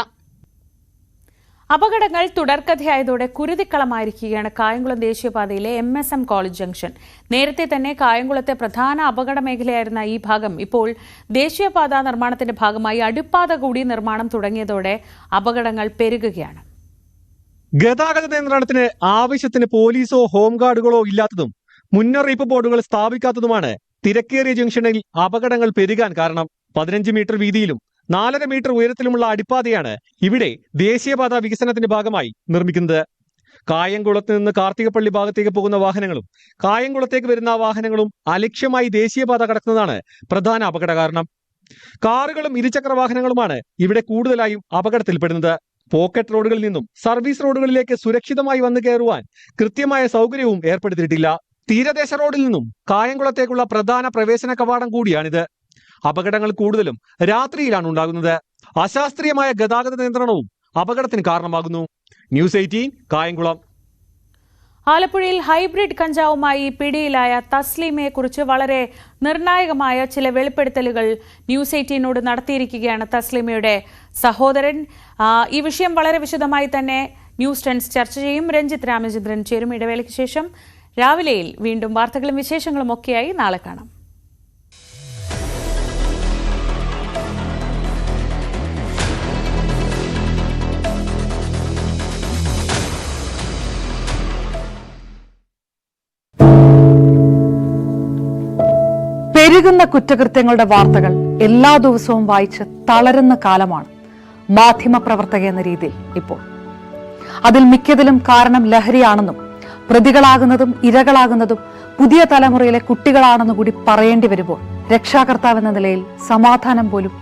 A: അപകടങ്ങൾ തുടർക്കഥയായതോടെ കുരുതിക്കളമായിരിക്കുകയാണ് കായംകുളം ദേശീയപാതയിലെ MSM കോളേജ് ജംഗ്ഷൻ. നേരത്തെ തന്നെ കായംകുളത്തെ പ്രധാന അപകട മേഖലയായിരുന്ന ഈ ഭാഗം ഇപ്പോൾ ദേശീയപാത നിർമ്മാണത്തിന്റെ ഭാഗമായി അടിപ്പാത കൂടി നിർമ്മാണം തുടങ്ങിയതോടെ അപകടങ്ങൾ പെരുകുകയാണ്.
I: ഗതാഗത നിയന്ത്രണത്തിന് ആവശ്യത്തിന് പോലീസോ ഹോംഗാർഡുകളോ ഇല്ലാത്തതും മുന്നറിയിപ്പ് ബോർഡുകൾ സ്ഥാപിക്കാത്തതുമാണ് തിരക്കേറിയ ജംഗ്ഷനിൽ അപകടങ്ങൾ പെരുകാൻ കാരണം. 15 മീറ്റർ വീതിയിലും 4.5 മീറ്റർ ഉയരത്തിലുമുള്ള അടിപ്പാതയാണ് ഇവിടെ ദേശീയപാത വികസനത്തിന്റെ ഭാഗമായി നിർമ്മിക്കുന്നത്. കായംകുളത്ത് നിന്ന് കാർത്തികപ്പള്ളി ഭാഗത്തേക്ക് പോകുന്ന വാഹനങ്ങളും കായംകുളത്തേക്ക് വരുന്ന വാഹനങ്ങളും അലക്ഷ്യമായി ദേശീയപാത കടക്കുന്നതാണ് പ്രധാന അപകട കാരണം. കാറുകളും ഇരുചക്ര വാഹനങ്ങളുമാണ് ഇവിടെ കൂടുതലായും അപകടത്തിൽപ്പെടുന്നത്. പോക്കറ്റ് റോഡുകളിൽ നിന്നും സർവീസ് റോഡുകളിലേക്ക് സുരക്ഷിതമായി വന്നു കയറുവാൻ കൃത്യമായ സൗകര്യവും ഏർപ്പെടുത്തിയിട്ടില്ല. തീരദേശ റോഡിൽ നിന്നും കായംകുളത്തേക്കുള്ള പ്രധാന പ്രവേശന കവാടം കൂടിയാണിത്. അപകടങ്ങൾ കൂടുതലും രാത്രിയിലാണ് ഉണ്ടാകുന്നത്. അശാസ്ത്രീയമായ ഗതാഗത നിയന്ത്രണവും അപകടത്തിന് കാരണമാകുന്നു. ന്യൂസ് 18 കായംകുളം.
A: ആലപ്പുഴയിൽ ഹൈബ്രിഡ് കഞ്ചാവുമായി പിടിയിലായ തസ്ലീമയെക്കുറിച്ച് വളരെ നിർണായകമായ ചില വെളിപ്പെടുത്തലുകൾ ന്യൂസ് 18നോട് നടത്തിയിരിക്കുകയാണ് തസ്ലീമയുടെ സഹോദരൻ. ഈ വിഷയം വളരെ വിശദമായി തന്നെ ന്യൂസ് 10 ചർച്ച ചെയ്യും. രഞ്ജിത്ത് രാമചന്ദ്രൻ ചേരും. ഇടവേളയ്ക്ക് ശേഷം രാവിലെയിൽ വീണ്ടും വാർത്തകളും വിശേഷങ്ങളും ഒക്കെയായി നാളെ കാണാം.
G: പെരുകുന്ന കുറ്റകൃത്യങ്ങളുടെ വാർത്തകൾ എല്ലാ ദിവസവും വായിച്ച് തളരുന്ന കാലമാണ് മാധ്യമപ്രവർത്തക എന്ന രീതിയിൽ ഇപ്പോൾ. അതിൽ മിക്കതിലും കാരണം ലഹരിയാണെന്നും പ്രതികളാകുന്നതും ഇരകളാകുന്നതും പുതിയ തലമുറയിലെ കുട്ടികളാണെന്നു കൂടി പറയേണ്ടി വരുമ്പോൾ രക്ഷാകർത്താവെന്ന നിലയിൽ സമാധാനം പോലും